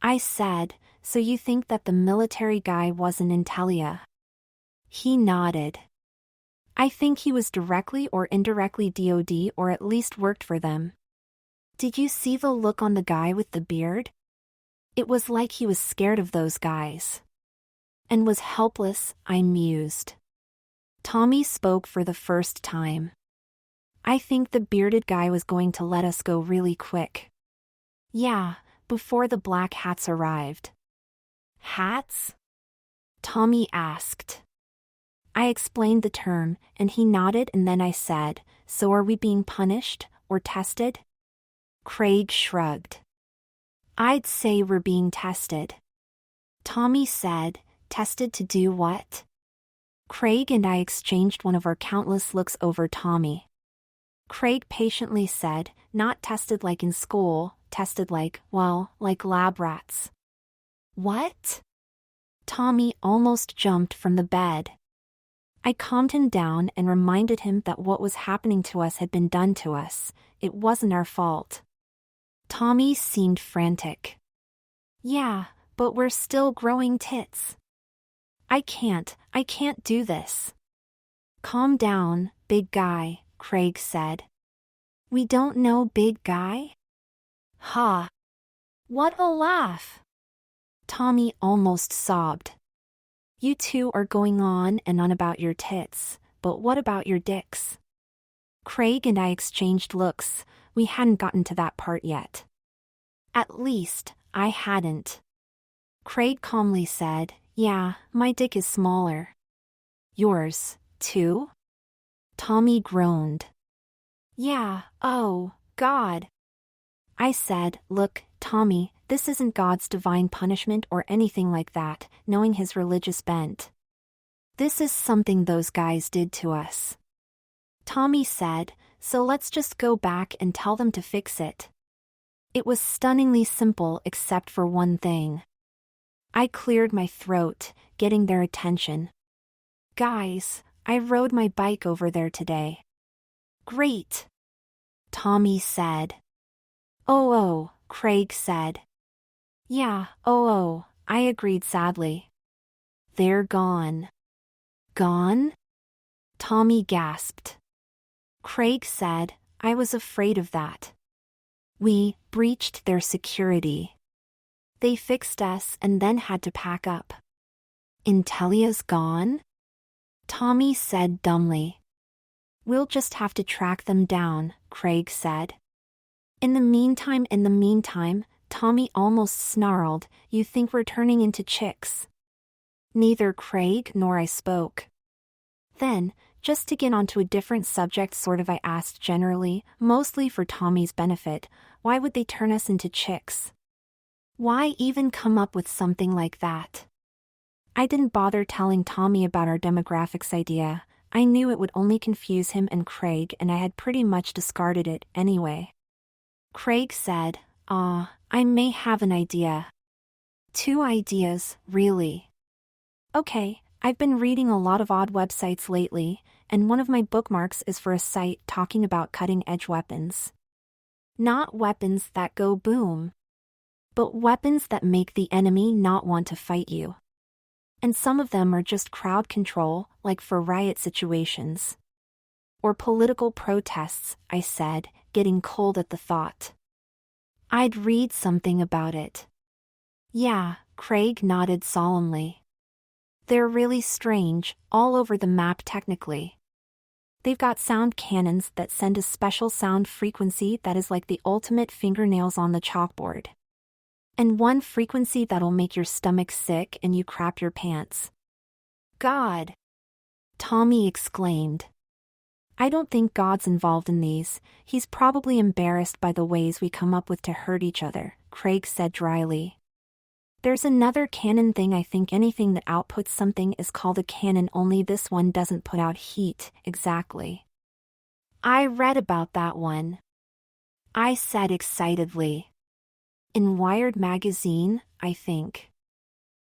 I said, so you think that the military guy wasn't Intellia? He nodded. I think he was directly or indirectly DoD or at least worked for them. Did you see the look on the guy with the beard? It was like he was scared of those guys. And was helpless, I mused. Tommy spoke for the first time. I think the bearded guy was going to let us go really quick. Yeah, before the black hats arrived. Hats? Tommy asked. I explained the term, and he nodded, and then I said, "So are we being punished, or tested?" Craig shrugged. I'd say we're being tested. Tommy said, "Tested to do what?" Craig and I exchanged one of our countless looks over Tommy. Craig patiently said, "Not tested like in school, tested like, well, like lab rats." What? Tommy almost jumped from the bed. I calmed him down and reminded him that what was happening to us had been done to us. It wasn't our fault. Tommy seemed frantic. Yeah, but we're still growing tits. I can't do this. Calm down, big guy, Craig said. We don't know big guy? Ha! What a laugh! Tommy almost sobbed. You two are going on and on about your tits, but what about your dicks? Craig and I exchanged looks. We hadn't gotten to that part yet. At least, I hadn't. Craig calmly said, yeah, my dick is smaller. Yours, too? Tommy groaned. Yeah, oh, God. I said, look, Tommy, this isn't God's divine punishment or anything like that, knowing his religious bent. This is something those guys did to us. Tommy said, so let's just go back and tell them to fix it. It was stunningly simple except for one thing. I cleared my throat, getting their attention. Guys, I rode my bike over there today. Great. Tommy said. Oh, Craig said. Yeah, I agreed sadly. They're gone. Gone? Tommy gasped. Craig said, I was afraid of that. We breached their security. They fixed us and then had to pack up. Intelia's gone? Tommy said dumbly. We'll just have to track them down, Craig said. In the meantime, Tommy almost snarled, you think we're turning into chicks? Neither Craig nor I spoke. Then, just to get onto a different subject I asked generally, mostly for Tommy's benefit, why would they turn us into chicks? Why even come up with something like that? I didn't bother telling Tommy about our demographics idea. I knew it would only confuse him and Craig, and I had pretty much discarded it anyway. Craig said, I may have an idea. 2 ideas, really. Okay, I've been reading a lot of odd websites lately, and one of my bookmarks is for a site talking about cutting-edge weapons. Not weapons that go boom, but weapons that make the enemy not want to fight you. And some of them are just crowd control, like for riot situations. Or political protests, I said, getting cold at the thought. I'd read something about it. Yeah, Craig nodded solemnly. They're really strange, all over the map technically. They've got sound cannons that send a special sound frequency that is like the ultimate fingernails on the chalkboard. And one frequency that'll make your stomach sick and you crap your pants. God! Tommy exclaimed. I don't think God's involved in these. He's probably embarrassed by the ways we come up with to hurt each other, Craig said dryly. There's another cannon thing. I think anything that outputs something is called a cannon, only this one doesn't put out heat, exactly. I read about that one. I said excitedly. In Wired magazine, I think.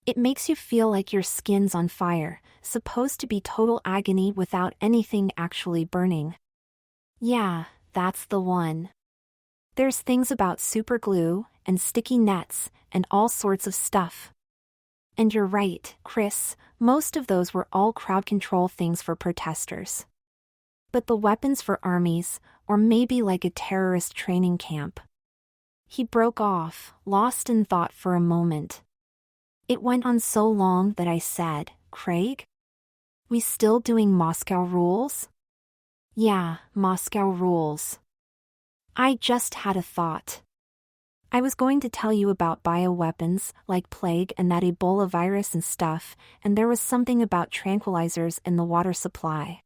It makes you feel like your skin's on fire, supposed to be total agony without anything actually burning. Yeah, that's the one. There's things about superglue, and sticky nets, and all sorts of stuff. And you're right, Chris, most of those were all crowd control things for protesters. But the weapons for armies, or maybe like a terrorist training camp. He broke off, lost in thought for a moment. It went on so long that I said, Craig? We still doing Moscow rules? Yeah, Moscow rules. I just had a thought. I was going to tell you about bioweapons, like plague and that Ebola virus and stuff, and there was something about tranquilizers in the water supply.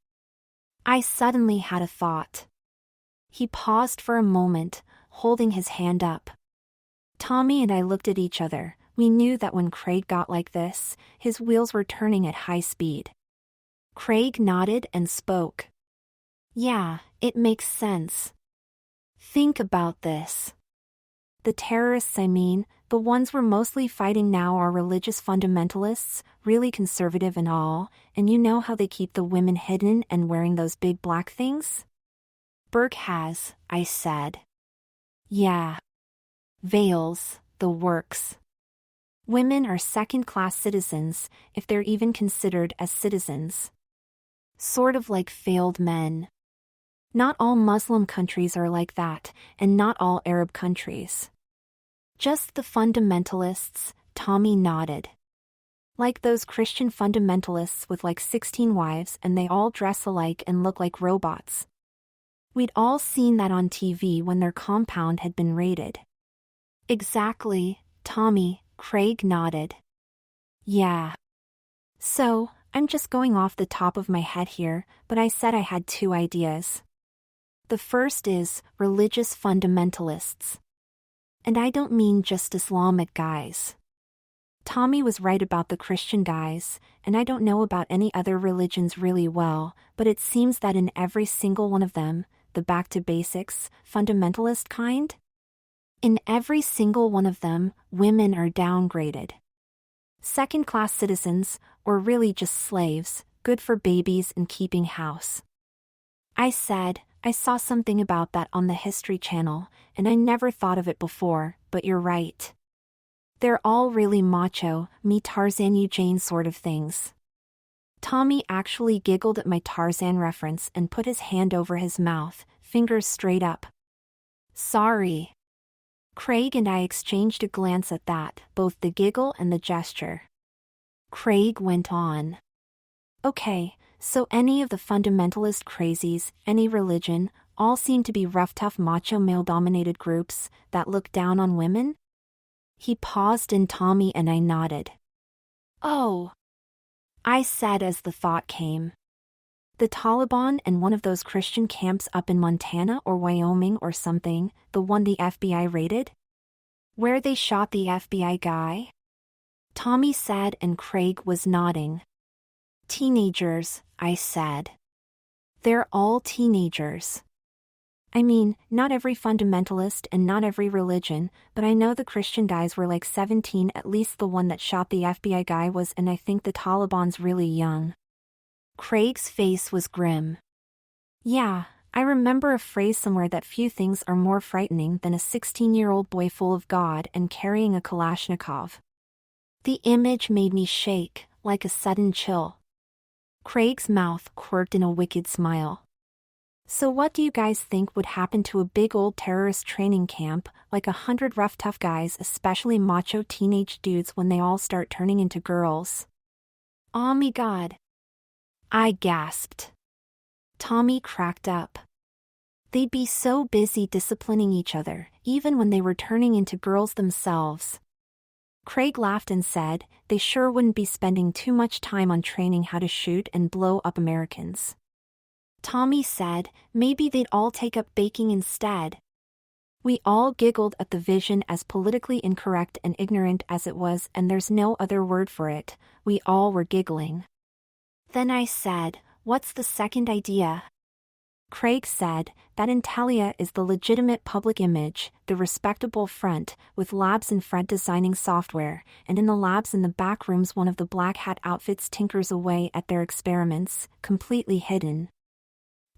I suddenly had a thought. He paused for a moment, holding his hand up. Tommy and I looked at each other. We knew that when Craig got like this, his wheels were turning at high speed. Craig nodded and spoke. Yeah, it makes sense. Think about this. The terrorists, the ones we're mostly fighting now are religious fundamentalists, really conservative and all, and you know how they keep the women hidden and wearing those big black things? Burke has, I said. Yeah. Veils, the works. Women are second-class citizens, if they're even considered as citizens. Sort of like failed men. Not all Muslim countries are like that, and not all Arab countries. Just the fundamentalists, Tommy nodded. Like those Christian fundamentalists with like 16 wives and they all dress alike and look like robots. We'd all seen that on TV when their compound had been raided. Exactly, Tommy, Craig nodded. Yeah. So, I'm just going off the top of my head here, but I said I had 2 ideas. The first is religious fundamentalists. And I don't mean just Islamic guys. Tommy was right about the Christian guys, and I don't know about any other religions really well, but it seems that in every single one of them, the back to basics, fundamentalist kind? In every single one of them, women are downgraded. Second-class citizens, or really just slaves, good for babies and keeping house. I said, I saw something about that on the History Channel, and I never thought of it before, but you're right. They're all really macho, me Tarzan you Jane sort of things. Tommy actually giggled at my Tarzan reference and put his hand over his mouth, fingers straight up. Sorry. Craig and I exchanged a glance at that, both the giggle and the gesture. Craig went on. Okay, so any of the fundamentalist crazies, any religion, all seem to be rough tough macho male-dominated groups that look down on women? He paused and Tommy and I nodded. Oh, I said as the thought came. The Taliban and one of those Christian camps up in Montana or Wyoming or something, the one the FBI raided? Where they shot the FBI guy? Tommy said and Craig was nodding. Teenagers, I said. They're all teenagers. I mean, not every fundamentalist and not every religion, but I know the Christian guys were like 17, at least the one that shot the FBI guy was, and I think the Taliban's really young. Craig's face was grim. Yeah, I remember a phrase somewhere that few things are more frightening than a 16-year-old boy full of God and carrying a Kalashnikov. The image made me shake, like a sudden chill. Craig's mouth quirked in a wicked smile. So what do you guys think would happen to a big old terrorist training camp, like 100 rough tough guys, especially macho teenage dudes, when they all start turning into girls? Oh my God. I gasped. Tommy cracked up. They'd be so busy disciplining each other, even when they were turning into girls themselves. Craig laughed and said, they sure wouldn't be spending too much time on training how to shoot and blow up Americans. Tommy said, maybe they'd all take up baking instead. We all giggled at the vision, as politically incorrect and ignorant as it was, and there's no other word for it. We all were giggling. Then I said, what's the second idea? Craig said, that Intellia is the legitimate public image, the respectable front, with labs in front designing software, and in the labs in the back rooms one of the black hat outfits tinkers away at their experiments, completely hidden.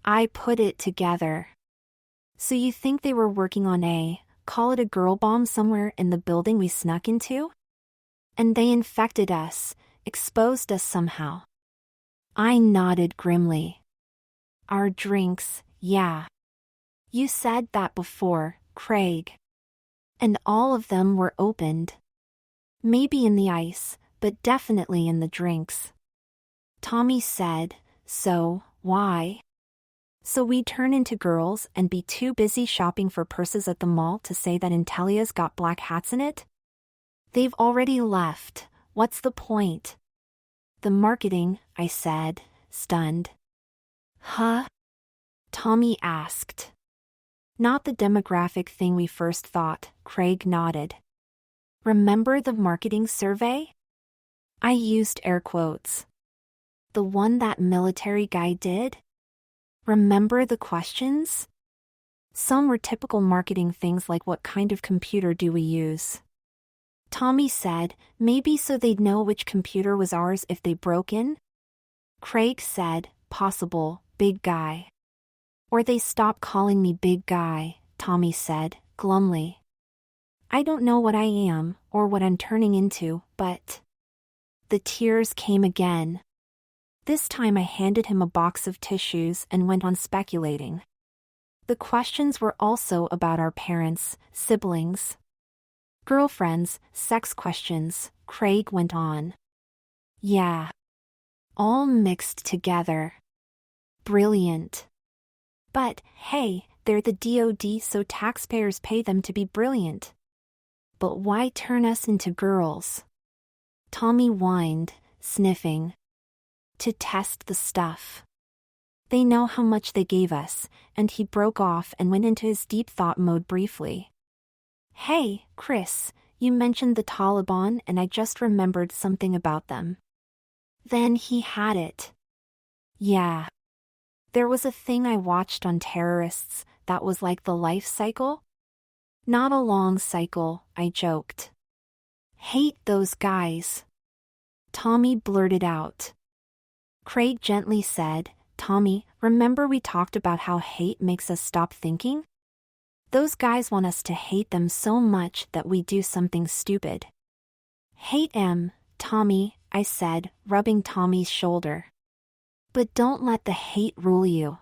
I put it together. So you think they were working on call it a girl bomb somewhere in the building we snuck into? And they infected us, exposed us somehow. I nodded grimly. Our drinks, yeah. You said that before, Craig. And all of them were opened. Maybe in the ice, but definitely in the drinks. Tommy said, so, why? So we'd turn into girls and be too busy shopping for purses at the mall to say that Intellia's got black hats in it? They've already left, what's the point? The marketing, I said, stunned. Huh? Tommy asked. Not the demographic thing we first thought, Craig nodded. Remember the marketing survey? I used air quotes. The one that military guy did? Remember the questions? Some were typical marketing things like what kind of computer do we use? Tommy said, maybe so they'd know which computer was ours if they broke in? Craig said, possible, big guy. Or they stop calling me big guy, Tommy said, glumly. I don't know what I am, or what I'm turning into, but... The tears came again. This time I handed him a box of tissues and went on speculating. The questions were also about our parents, siblings. Girlfriends, sex questions, Craig went on. Yeah. All mixed together. Brilliant. But, hey, they're the DoD, so taxpayers pay them to be brilliant. But why turn us into girls? Tommy whined, sniffing. To test the stuff. They know how much they gave us, and he broke off and went into his deep thought mode briefly. Hey, Chris, you mentioned the Taliban and I just remembered something about them. Then he had it. Yeah. There was a thing I watched on terrorists that was like the life cycle. Not a long cycle, I joked. Hate those guys. Tommy blurted out. Craig gently said, Tommy, remember we talked about how hate makes us stop thinking? Those guys want us to hate them so much that we do something stupid. Hate 'em, Tommy, I said, rubbing Tommy's shoulder. But don't let the hate rule you.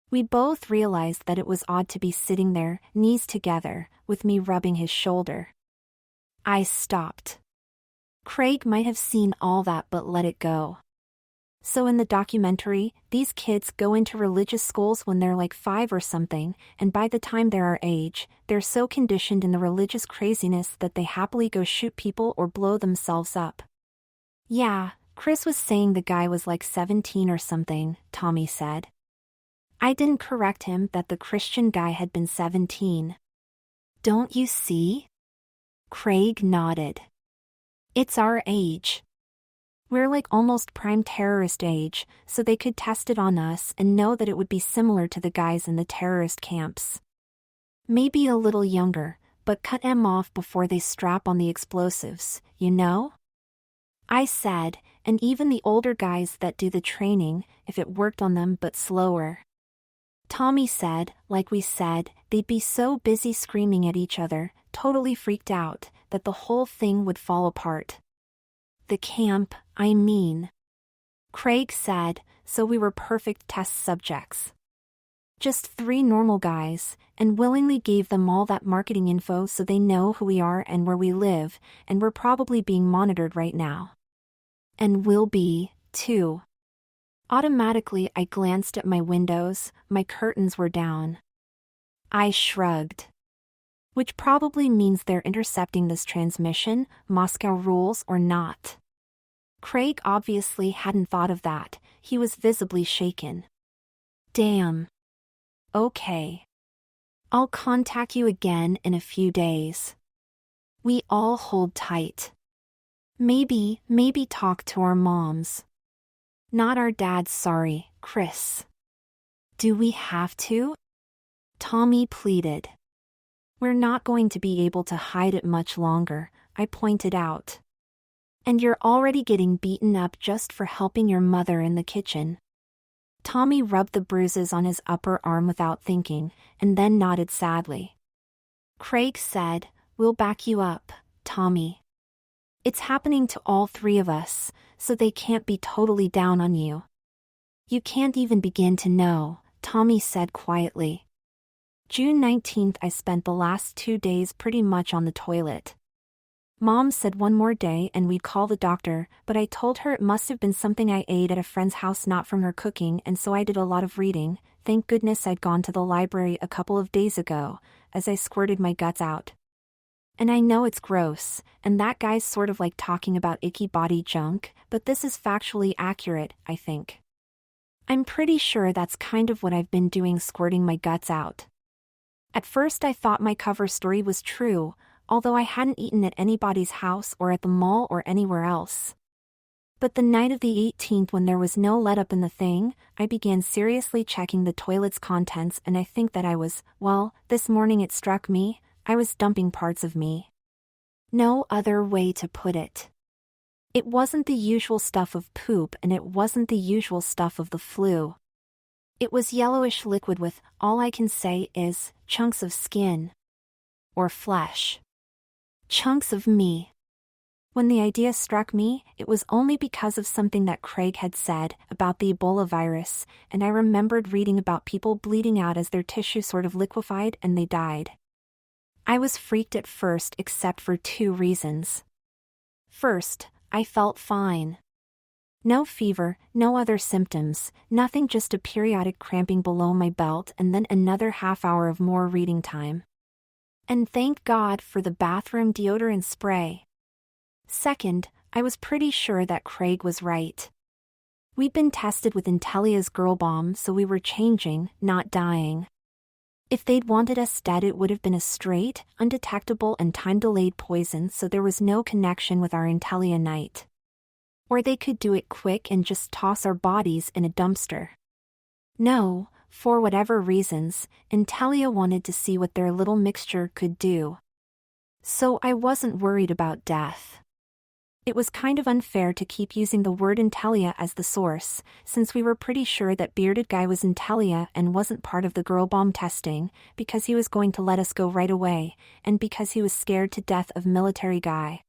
We both realized that it was odd to be sitting there, knees together, with me rubbing his shoulder. I stopped. Craig might have seen all that but let it go. So in the documentary, these kids go into religious schools when they're like 5 or something, and by the time they're our age, they're so conditioned in the religious craziness that they happily go shoot people or blow themselves up. Yeah, Chris was saying the guy was like 17 or something, Tommy said. I didn't correct him that the Christian guy had been 17. Don't you see? Craig nodded. It's our age. We're like almost prime terrorist age, so they could test it on us and know that it would be similar to the guys in the terrorist camps. Maybe a little younger, but cut 'em off before they strap on the explosives, you know? I said, and even the older guys that do the training, if it worked on them but slower. Tommy said, like we said, they'd be so busy screaming at each other, totally freaked out, that the whole thing would fall apart. The camp, I mean. Craig said, so we were perfect test subjects. Just 3 normal guys, and willingly gave them all that marketing info so they know who we are and where we live, and we're probably being monitored right now. And will be, too. Automatically I glanced at my windows, my curtains were down. I shrugged. Which probably means they're intercepting this transmission, Moscow rules or not. Craig obviously hadn't thought of that, he was visibly shaken. Damn. Okay. I'll contact you again in a few days. We all hold tight. Maybe talk to our moms. Not our dads, sorry, Chris. Do we have to? Tommy pleaded. We're not going to be able to hide it much longer, I pointed out. And you're already getting beaten up just for helping your mother in the kitchen. Tommy rubbed the bruises on his upper arm without thinking, and then nodded sadly. Craig said, we'll back you up, Tommy. It's happening to all 3 of us, so they can't be totally down on you. You can't even begin to know, Tommy said quietly. June 19th, I spent the last 2 days pretty much on the toilet. Mom said one more day and we'd call the doctor, but I told her it must have been something I ate at a friend's house, not from her cooking, and so I did a lot of reading. Thank goodness I'd gone to the library a couple of days ago, as I squirted my guts out. And I know it's gross, and that guy's sort of like talking about icky body junk, but this is factually accurate, I think. I'm pretty sure that's kind of what I've been doing, squirting my guts out. At first I thought my cover story was true, although I hadn't eaten at anybody's house or at the mall or anywhere else. But the night of the 18th, when there was no let-up in the thing, I began seriously checking the toilet's contents, and I think that I was, well, this morning it struck me, I was dumping parts of me. No other way to put it. It wasn't the usual stuff of poop, and it wasn't the usual stuff of the flu. It was yellowish liquid with, all I can say is, chunks of skin. Or flesh. Chunks of me. When the idea struck me, it was only because of something that Craig had said about the Ebola virus, and I remembered reading about people bleeding out as their tissue sort of liquefied and they died. I was freaked at first except for two reasons. First, I felt fine. No fever, no other symptoms, nothing, just a periodic cramping below my belt and then another half hour of more reading time. And thank God for the bathroom deodorant spray. Second, I was pretty sure that Craig was right. We'd been tested with Intellia's girl bomb, so we were changing, not dying. If they'd wanted us dead, it would have been a straight, undetectable and time-delayed poison, so there was no connection with our Intellia night. Or they could do it quick and just toss our bodies in a dumpster. No, for whatever reasons, Intellia wanted to see what their little mixture could do. So I wasn't worried about death. It was kind of unfair to keep using the word Intellia as the source, since we were pretty sure that bearded guy was Intellia and wasn't part of the girl bomb testing, because he was going to let us go right away, and because he was scared to death of military guy.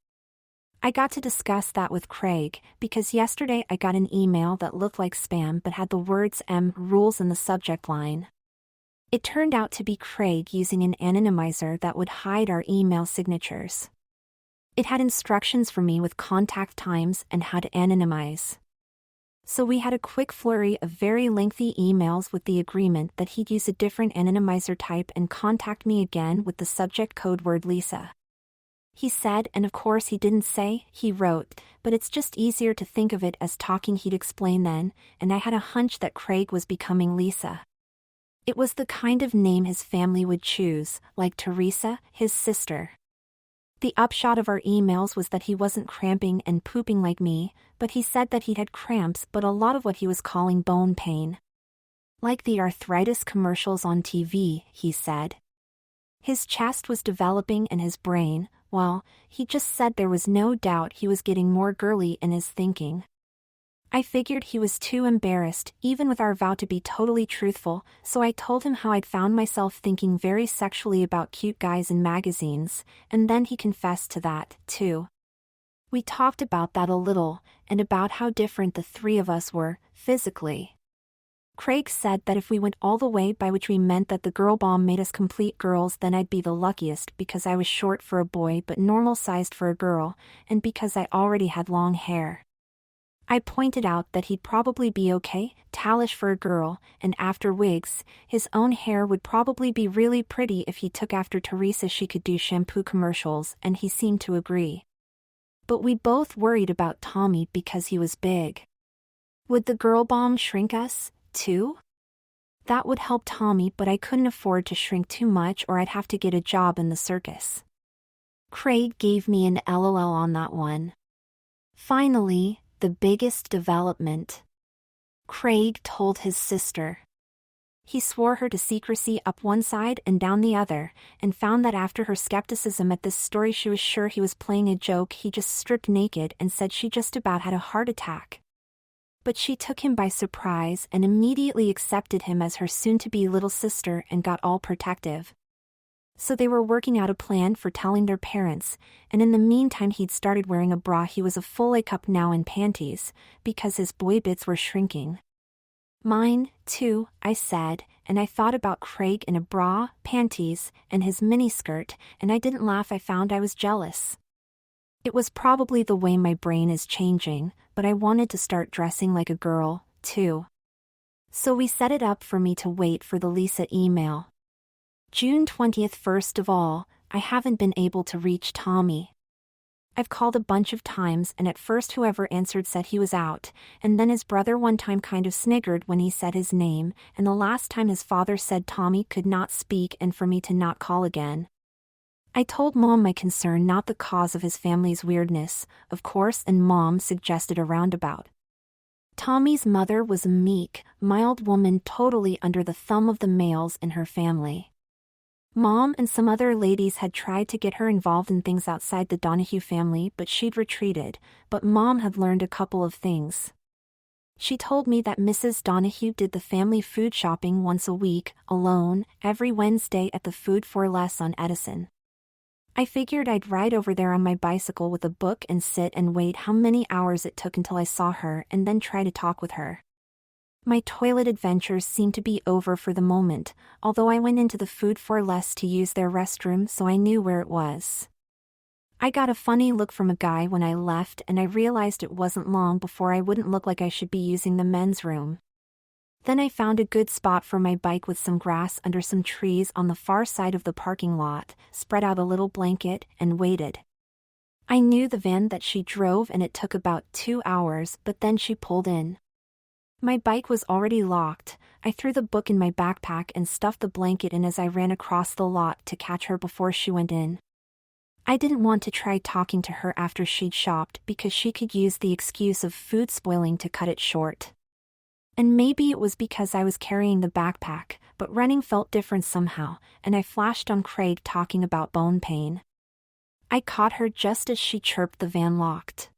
I got to discuss that with Craig, because yesterday I got an email that looked like spam but had the words rules in the subject line. It turned out to be Craig using an anonymizer that would hide our email signatures. It had instructions for me with contact times and how to anonymize. So we had a quick flurry of very lengthy emails with the agreement that he'd use a different anonymizer type and contact me again with the subject code word Lisa. He said, and of course he didn't say, he wrote, but it's just easier to think of it as talking, he'd explain then, and I had a hunch that Craig was becoming Lisa. It was the kind of name his family would choose, like Teresa, his sister. The upshot of our emails was that he wasn't cramping and pooping like me, but he said that he'd had cramps but a lot of what he was calling bone pain. Like the arthritis commercials on TV, he said. His chest was developing and his brain, well, he just said there was no doubt he was getting more girly in his thinking. I figured he was too embarrassed, even with our vow to be totally truthful, so I told him how I'd found myself thinking very sexually about cute guys in magazines, and then he confessed to that, too. We talked about that a little, and about how different the three of us were, physically. Craig said that if we went all the way, by which we meant that the girl bomb made us complete girls, then I'd be the luckiest because I was short for a boy but normal-sized for a girl, and because I already had long hair. I pointed out that he'd probably be okay, tallish for a girl, and after wigs, his own hair would probably be really pretty if he took after Teresa. She could do shampoo commercials, and he seemed to agree. But we both worried about Tommy because he was big. Would the girl bomb shrink us, too? That would help Tommy, but I couldn't afford to shrink too much or I'd have to get a job in the circus. Craig gave me an LOL on that one. Finally, the biggest development. Craig told his sister. He swore her to secrecy up one side and down the other, and found that after her skepticism at this story she was sure he was playing a joke. He just stripped naked and said she just about had a heart attack. But she took him by surprise and immediately accepted him as her soon-to-be little sister and got all protective. So they were working out a plan for telling their parents, and in the meantime he'd started wearing a bra. He was a full A-cup now in panties, because his boy bits were shrinking. Mine, too, I said, and I thought about Craig in a bra, panties, and his miniskirt, and I didn't laugh. I found I was jealous. It was probably the way my brain is changing, but I wanted to start dressing like a girl, too. So we set it up for me to wait for the Lisa email. June 20th. First of all, I haven't been able to reach Tommy. I've called a bunch of times, and at first whoever answered said he was out, and then his brother one time kind of sniggered when he said his name, and the last time his father said Tommy could not speak and for me to not call again. I told Mom my concern, not the cause of his family's weirdness, of course, and Mom suggested a roundabout. Tommy's mother was a meek, mild woman totally under the thumb of the males in her family. Mom and some other ladies had tried to get her involved in things outside the Donahue family, but she'd retreated, but Mom had learned a couple of things. She told me that Mrs. Donahue did the family food shopping once a week, alone, every Wednesday at the Food for Less on Edison. I figured I'd ride over there on my bicycle with a book and sit and wait how many hours it took until I saw her and then try to talk with her. My toilet adventures seemed to be over for the moment, although I went into the food for less to use their restroom, so I knew where it was. I got a funny look from a guy when I left, and I realized it wasn't long before I wouldn't look like I should be using the men's room. Then I found a good spot for my bike with some grass under some trees on the far side of the parking lot, spread out a little blanket, and waited. I knew the van that she drove, and it took about 2 hours, but then she pulled in. My bike was already locked. I threw the book in my backpack and stuffed the blanket in as I ran across the lot to catch her before she went in. I didn't want to try talking to her after she'd shopped because she could use the excuse of food spoiling to cut it short. And maybe it was because I was carrying the backpack, but running felt different somehow, and I flashed on Craig talking about bone pain. I caught her just as she chirped the van locked.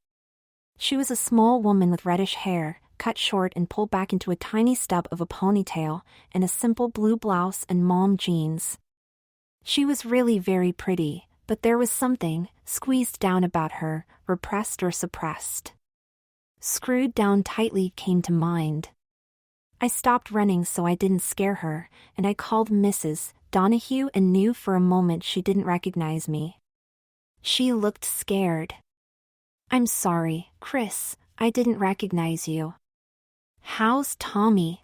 She was a small woman with reddish hair, cut short and pulled back into a tiny stub of a ponytail, and a simple blue blouse and mom jeans. She was really very pretty, but there was something squeezed down about her, repressed or suppressed. Screwed down tightly came to mind. I stopped running so I didn't scare her, and I called Mrs. Donahue and knew for a moment she didn't recognize me. She looked scared. "I'm sorry, Chris, I didn't recognize you." "How's Tommy?"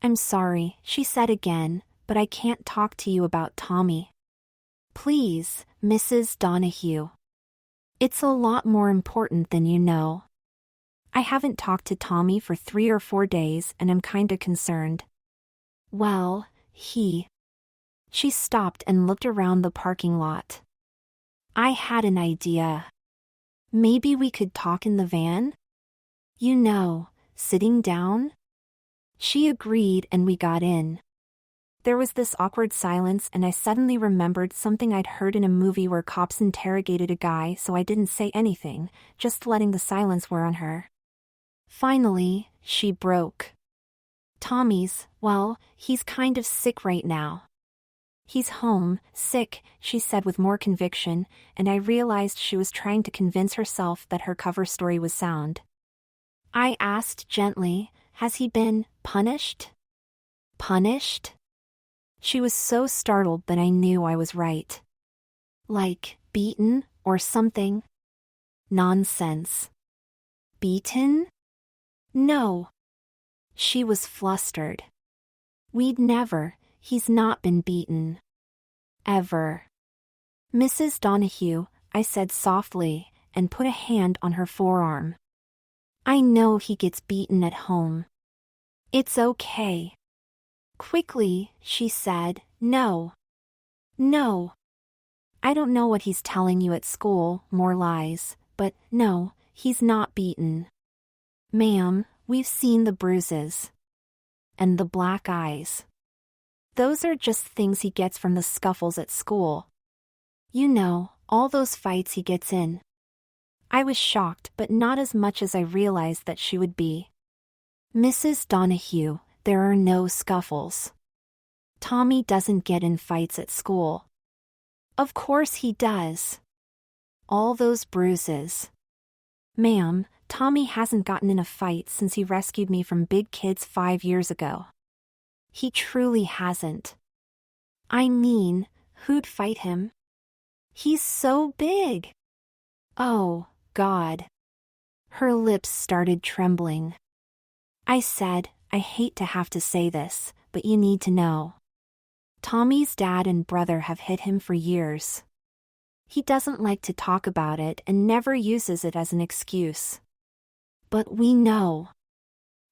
"I'm sorry," she said again, "but I can't talk to you about Tommy." "Please, Mrs. Donahue. It's a lot more important than you know. I haven't talked to Tommy for 3 or 4 days and I'm kinda concerned." "Well, She stopped and looked around the parking lot. "I had an idea. Maybe we could talk in the van? You know, sitting down?" She agreed and we got in. There was this awkward silence, and I suddenly remembered something I'd heard in a movie where cops interrogated a guy, so I didn't say anything, just letting the silence wear on her. Finally, she broke. Well, he's kind of sick right now." "He's home, sick," she said with more conviction, and I realized she was trying to convince herself that her cover story was sound. I asked gently, "Has he been punished?" "Punished?" She was so startled that I knew I was right. "Like, beaten, or something?" "Nonsense." "Beaten?" "No." She was flustered. He's not been beaten. Ever." "Mrs. Donahue," I said softly, and put a hand on her forearm. "I know he gets beaten at home." "It's okay." Quickly, she said, No. I don't know what he's telling you at school, more lies, but no, he's not beaten." "Ma'am, we've seen the bruises. And the black eyes. Those are just things he gets from the scuffles at school. You know, all those fights he gets in." I was shocked, but not as much as I realized that she would be. "Mrs. Donahue, there are no scuffles. Tommy doesn't get in fights at school." "Of course he does. All those bruises." "Ma'am, Tommy hasn't gotten in a fight since he rescued me from big kids 5 years ago. He truly hasn't." "I mean, who'd fight him? He's so big." "Oh, God." Her lips started trembling. I said, "I hate to have to say this, but you need to know. Tommy's dad and brother have hit him for years. He doesn't like to talk about it and never uses it as an excuse. But we know."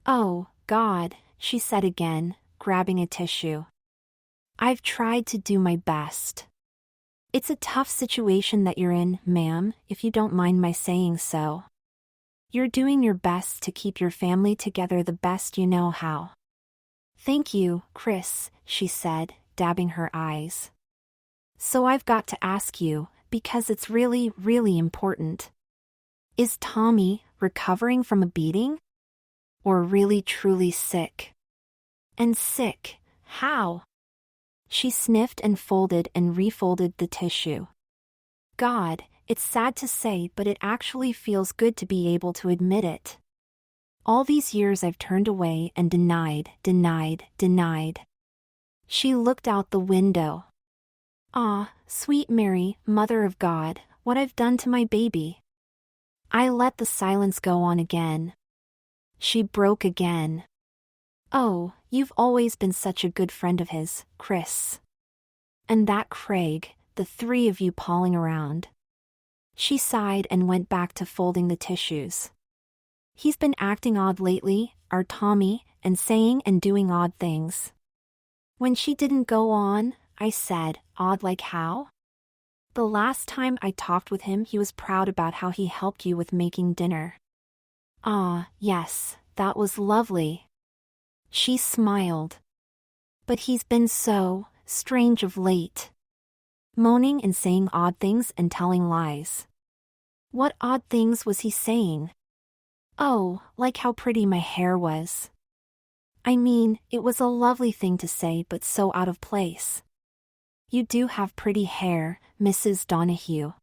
"Oh, God," she said again, grabbing a tissue. "I've tried to do my best. It's a tough situation that you're in, ma'am, if you don't mind my saying so. You're doing your best to keep your family together the best you know how." "Thank you, Chris," she said, dabbing her eyes. "So I've got to ask you, because it's really, really important. Is Tommy recovering from a beating? Or really truly sick? And sick, how?" She sniffed and folded and refolded the tissue. "God, it's sad to say, but it actually feels good to be able to admit it. All these years I've turned away and denied. She looked out the window. Ah, sweet Mary, Mother of God, what I've done to my baby. I let the silence go on again. She broke again. Oh, you've always been such a good friend of his, Chris. And that Craig, the three of you palling around. She sighed and went back to folding the tissues. He's been acting odd lately, our Tommy, and saying and doing odd things. When she didn't go on, I said, odd like how? The last time I talked with him he was proud about how he helped you with making dinner. Ah, yes, that was lovely. She smiled. But he's been so strange of late. Moaning and saying odd things and telling lies. What odd things was he saying? Oh, like how pretty my hair was. I mean, it was a lovely thing to say but so out of place. You do have pretty hair, Mrs. Donahue.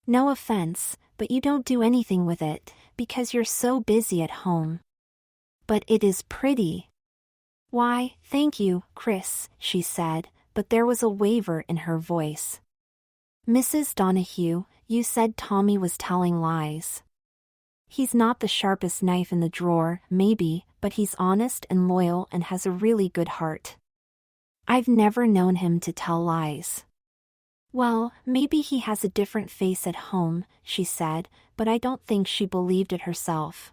No offense, but you don't do anything with it, because you're so busy at home. But it is pretty. Why, thank you, Chris, she said, but there was a waver in her voice. Mrs. Donahue, you said Tommy was telling lies. He's not the sharpest knife in the drawer, maybe, but he's honest and loyal and has a really good heart. I've never known him to tell lies. Well, maybe he has a different face at home, she said, but I don't think she believed it herself.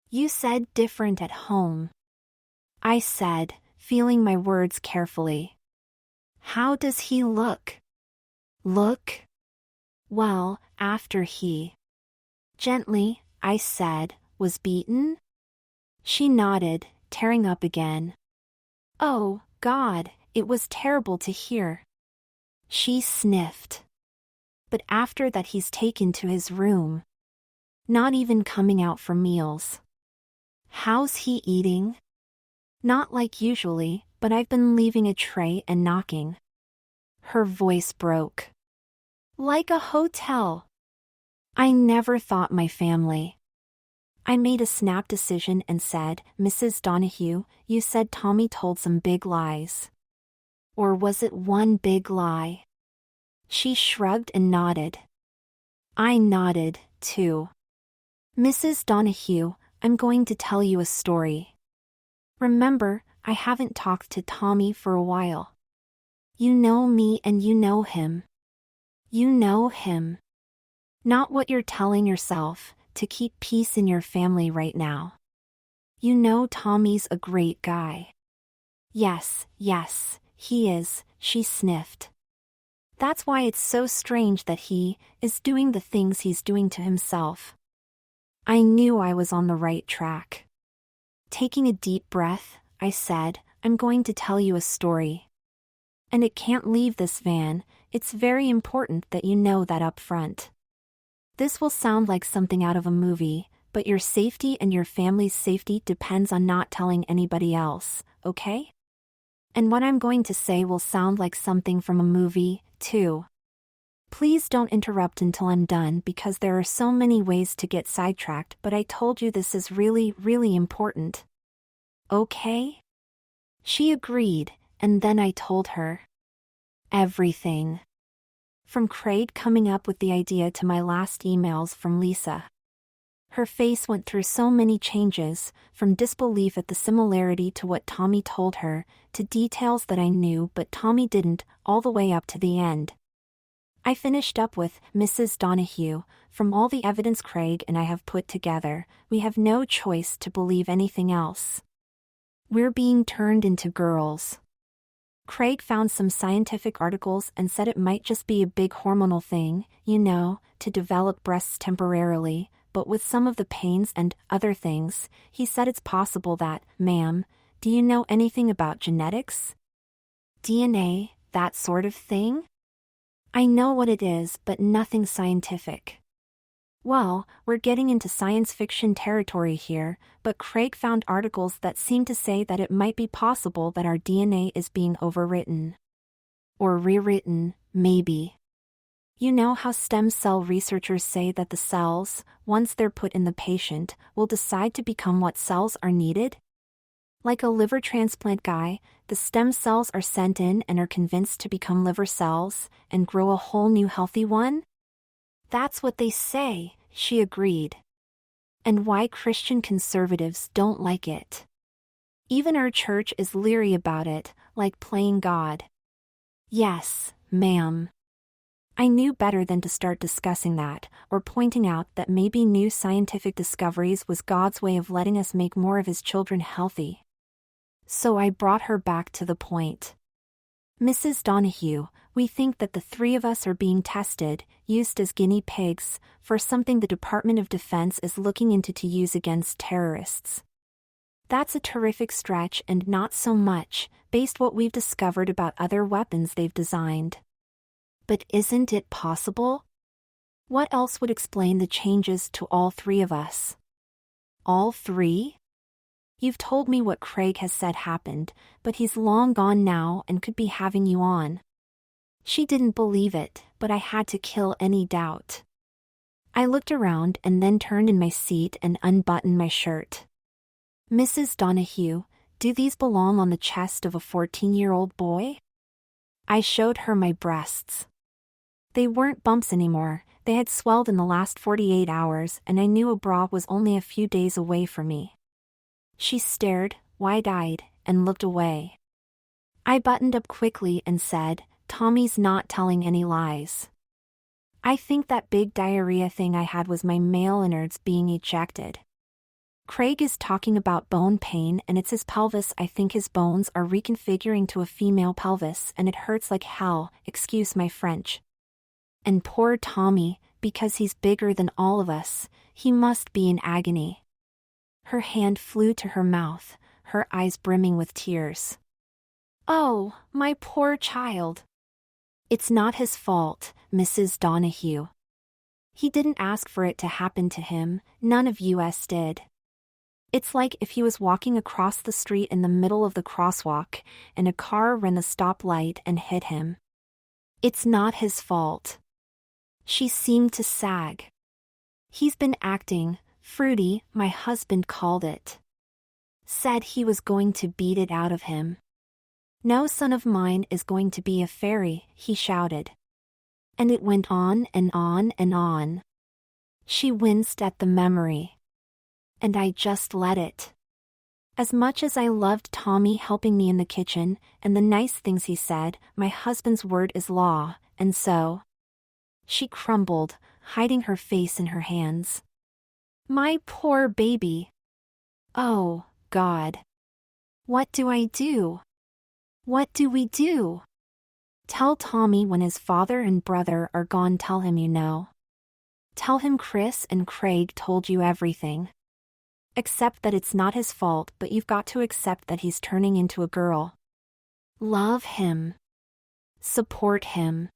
You said different at home. I said, feeling my words carefully. How does he look? Look? Well, after he... Gently, I said, was beaten? She nodded, tearing up again. Oh, God, it was terrible to hear. She sniffed. But after that he's taken to his room. Not even coming out for meals. How's he eating? Not like usually, but I've been leaving a tray and knocking. Her voice broke. Like a hotel. I never thought my family. I made a snap decision and said, Mrs. Donahue, you said Tommy told some big lies. Or was it one big lie? She shrugged and nodded. I nodded, too. Mrs. Donahue, I'm going to tell you a story. Remember, I haven't talked to Tommy for a while. You know me and you know him. You know him. Not what you're telling yourself, to keep peace in your family right now. You know Tommy's a great guy. Yes, he is, she sniffed. That's why it's so strange that he is doing the things he's doing to himself. I knew I was on the right track. Taking a deep breath, I said, I'm going to tell you a story. And it can't leave this van, it's very important that you know that up front. This will sound like something out of a movie, but your safety and your family's safety depends on not telling anybody else, okay? And what I'm going to say will sound like something from a movie, too. Please don't interrupt until I'm done because there are so many ways to get sidetracked, but I told you this is really, really important. Okay? She agreed, and then I told her. Everything. From Craig coming up with the idea to my last emails from Lisa. Her face went through so many changes, from disbelief at the similarity to what Tommy told her, to details that I knew but Tommy didn't, all the way up to the end. I finished up with, Mrs. Donahue, from all the evidence Craig and I have put together, we have no choice to believe anything else. We're being turned into girls. Craig found some scientific articles and said it might just be a big hormonal thing, you know, to develop breasts temporarily, but with some of the pains and other things, he said it's possible that, ma'am, do you know anything about genetics? DNA, that sort of thing? I know what it is, but nothing scientific. Well, we're getting into science fiction territory here, but Craig found articles that seem to say that it might be possible that our DNA is being overwritten. Or rewritten, maybe. You know how stem cell researchers say that the cells, once they're put in the patient, will decide to become what cells are needed? Like a liver transplant guy, the stem cells are sent in and are convinced to become liver cells and grow a whole new healthy one? That's what they say, she agreed. And why Christian conservatives don't like it. Even our church is leery about it, like playing God. Yes, ma'am. I knew better than to start discussing that, or pointing out that maybe new scientific discoveries was God's way of letting us make more of his children healthy. So I brought her back to the point. Mrs. Donahue, we think that the three of us are being tested, used as guinea pigs, for something the Department of Defense is looking into to use against terrorists. That's a terrific stretch and not so much, based what we've discovered about other weapons they've designed. But isn't it possible? What else would explain the changes to all three of us? All three? You've told me what Craig has said happened, but he's long gone now and could be having you on. She didn't believe it, but I had to kill any doubt. I looked around and then turned in my seat and unbuttoned my shirt. Mrs. Donahue, do these belong on the chest of a 14-year-old boy? I showed her my breasts. They weren't bumps anymore, they had swelled in the last 48 hours and I knew a bra was only a few days away from me. She stared, wide-eyed, and looked away. I buttoned up quickly and said, Tommy's not telling any lies. I think that big diarrhea thing I had was my male innards being ejected. Craig is talking about bone pain and it's his pelvis. I think his bones are reconfiguring to a female pelvis and it hurts like hell, excuse my French. And poor Tommy, because he's bigger than all of us, he must be in agony. Her hand flew to her mouth, her eyes brimming with tears. Oh, my poor child. It's not his fault, Mrs. Donahue. He didn't ask for it to happen to him, none of us did. It's like if he was walking across the street in the middle of the crosswalk, and a car ran the stoplight and hit him. It's not his fault. She seemed to sag. He's been acting fruity, my husband called it. Said he was going to beat it out of him. No son of mine is going to be a fairy, he shouted. And it went on and on and on. She winced at the memory. And I just let it. As much as I loved Tommy helping me in the kitchen, and the nice things he said, my husband's word is law, and so. She crumbled, hiding her face in her hands. My poor baby. Oh, God. What do I do? What do we do? Tell Tommy when his father and brother are gone, tell him you know. Tell him Chris and Craig told you everything. Accept that it's not his fault, but you've got to accept that he's turning into a girl. Love him. Support him.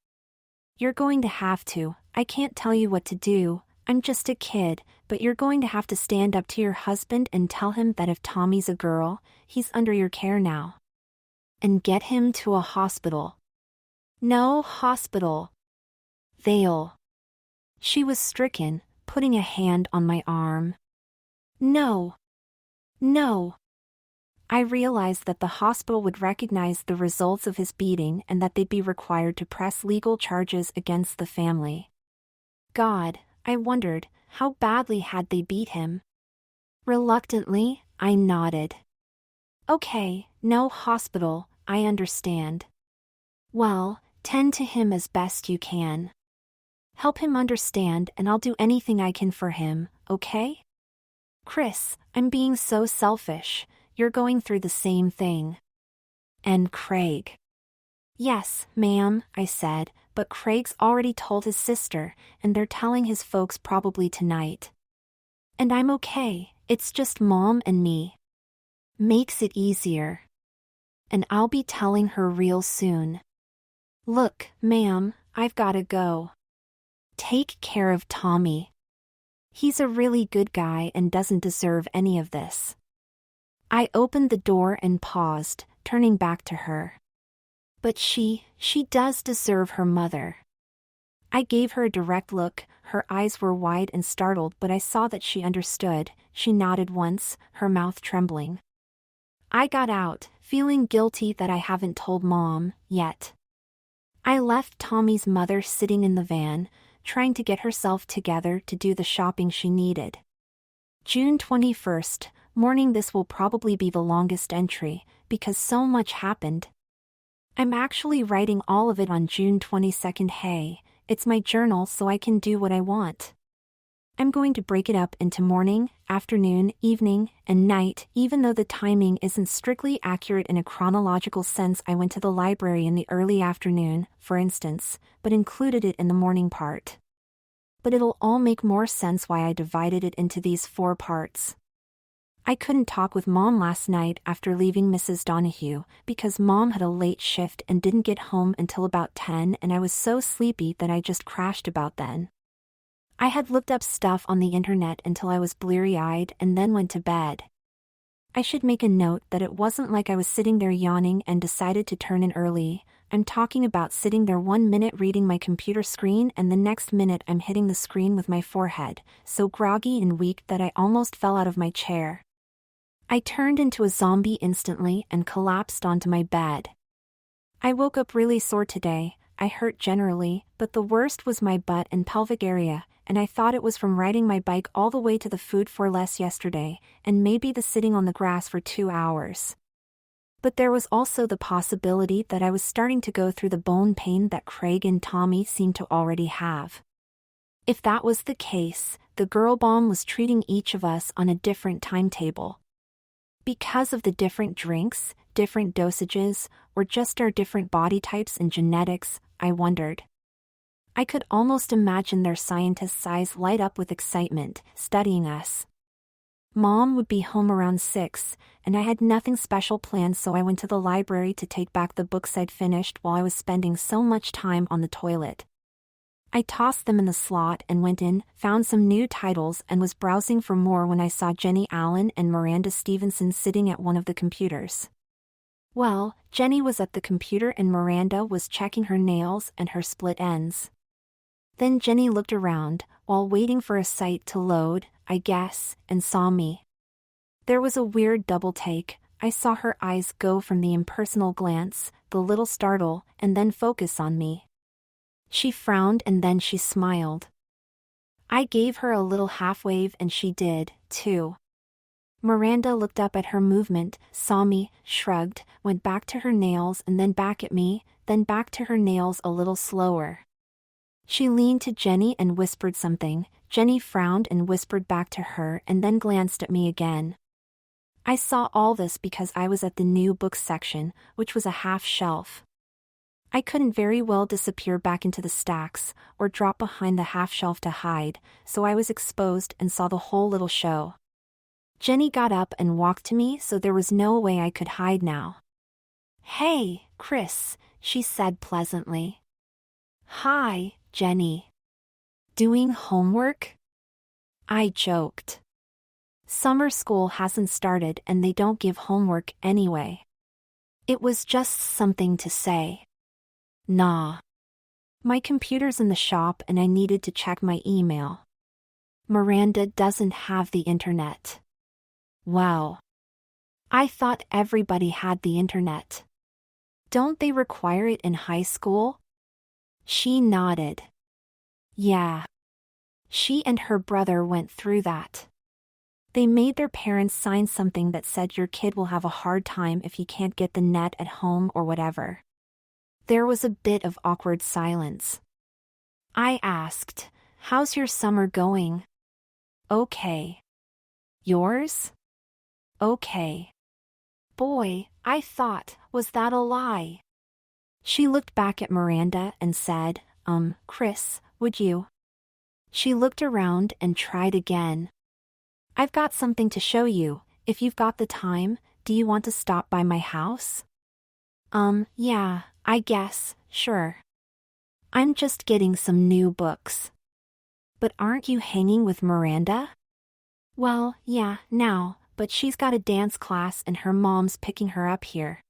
You're going to have to. I can't tell you what to do, I'm just a kid, but you're going to have to stand up to your husband and tell him that if Tommy's a girl, he's under your care now. And get him to a hospital. No hospital. They'll. She was stricken, putting a hand on my arm. No. No. I realized that the hospital would recognize the results of his beating and that they'd be required to press legal charges against the family. God, I wondered, how badly had they beat him? Reluctantly, I nodded. Okay, no hospital, I understand. Well, tend to him as best you can. Help him understand and I'll do anything I can for him, okay? Chris, I'm being so selfish, you're going through the same thing. And Craig. Yes, ma'am, I said, but Craig's already told his sister, and they're telling his folks probably tonight. And I'm okay, it's just Mom and me. Makes it easier. And I'll be telling her real soon. Look, ma'am, I've gotta go. Take care of Tommy. He's a really good guy and doesn't deserve any of this. I opened the door and paused, turning back to her. But she does deserve her mother. I gave her a direct look. Her eyes were wide and startled, but I saw that she understood. She nodded once, her mouth trembling. I got out, feeling guilty that I haven't told Mom yet. I left Tommy's mother sitting in the van, trying to get herself together to do the shopping she needed. June 21st, morning. This will probably be the longest entry, because so much happened. I'm actually writing all of it on June 22nd. Hey, it's my journal, so I can do what I want. I'm going to break it up into morning, afternoon, evening, and night. Even though the timing isn't strictly accurate in a chronological sense, I went to the library in the early afternoon, for instance, but included it in the morning part. But it'll all make more sense why I divided it into these 4 parts. I couldn't talk with Mom last night after leaving Mrs. Donahue, because Mom had a late shift and didn't get home until about 10, and I was so sleepy that I just crashed about then. I had looked up stuff on the internet until I was bleary-eyed and then went to bed. I should make a note that it wasn't like I was sitting there yawning and decided to turn in early. I'm talking about sitting there 1 minute reading my computer screen and the next minute I'm hitting the screen with my forehead, so groggy and weak that I almost fell out of my chair. I turned into a zombie instantly and collapsed onto my bed. I woke up really sore today. I hurt generally, but the worst was my butt and pelvic area, and I thought it was from riding my bike all the way to the food for less yesterday, and maybe the sitting on the grass for 2 hours. But there was also the possibility that I was starting to go through the bone pain that Craig and Tommy seemed to already have. If that was the case, the girl bomb was treating each of us on a different timetable. Because of the different drinks, different dosages, or just our different body types and genetics, I wondered. I could almost imagine their scientists' eyes light up with excitement, studying us. Mom would be home around 6, and I had nothing special planned, so I went to the library to take back the books I'd finished while I was spending so much time on the toilet. I tossed them in the slot and went in, found some new titles, and was browsing for more when I saw Jenny Allen and Miranda Stevenson sitting at one of the computers. Well, Jenny was at the computer and Miranda was checking her nails and her split ends. Then Jenny looked around, while waiting for a site to load, I guess, and saw me. There was a weird double take. I saw her eyes go from the impersonal glance, the little startle, and then focus on me. She frowned and then she smiled. I gave her a little half wave and she did, too. Miranda looked up at her movement, saw me, shrugged, went back to her nails and then back at me, then back to her nails a little slower. She leaned to Jenny and whispered something. Jenny frowned and whispered back to her and then glanced at me again. I saw all this because I was at the new books section, which was a half shelf. I couldn't very well disappear back into the stacks, or drop behind the half shelf to hide, so I was exposed and saw the whole little show. Jenny got up and walked to me, so there was no way I could hide now. "Hey, Chris," she said pleasantly. "Hi, Jenny. Doing homework?" I joked. Summer school hasn't started and they don't give homework anyway. It was just something to say. Nah. My computer's in the shop and I needed to check my email. Miranda doesn't have the internet. Wow. I thought everybody had the internet. Don't they require it in high school? She nodded. Yeah. She and her brother went through that. They made their parents sign something that said your kid will have a hard time if he can't get the net at home or whatever. There was a bit of awkward silence. I asked, "How's your summer going?" "Okay." "Yours?" "Okay." Boy, I thought, was that a lie? She looked back at Miranda and said, Chris, would you?" She looked around and tried again. "I've got something to show you. If you've got the time, do you want to stop by my house?" Yeah, I guess, sure. I'm just getting some new books." "But aren't you hanging with Miranda?" "Well, yeah, now, but she's got a dance class and her mom's picking her up here."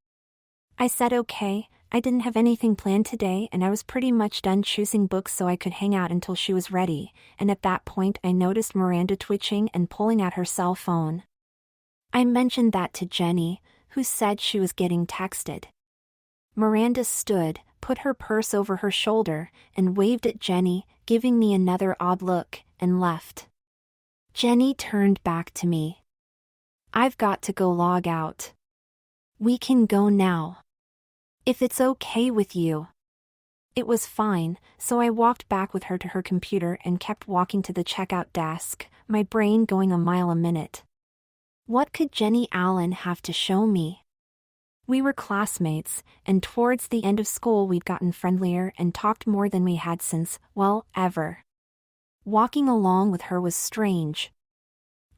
I said okay, I didn't have anything planned today and I was pretty much done choosing books so I could hang out until she was ready, and at that point I noticed Miranda twitching and pulling at her cell phone. I mentioned that to Jenny, who said she was getting texted. Miranda stood, put her purse over her shoulder, and waved at Jenny, giving me another odd look, and left. Jenny turned back to me. "I've got to go log out. We can go now. If it's okay with you." It was fine, so I walked back with her to her computer and kept walking to the checkout desk, my brain going a mile a minute. What could Jenny Allen have to show me? We were classmates, and towards the end of school we'd gotten friendlier and talked more than we had since, well, ever. Walking along with her was strange.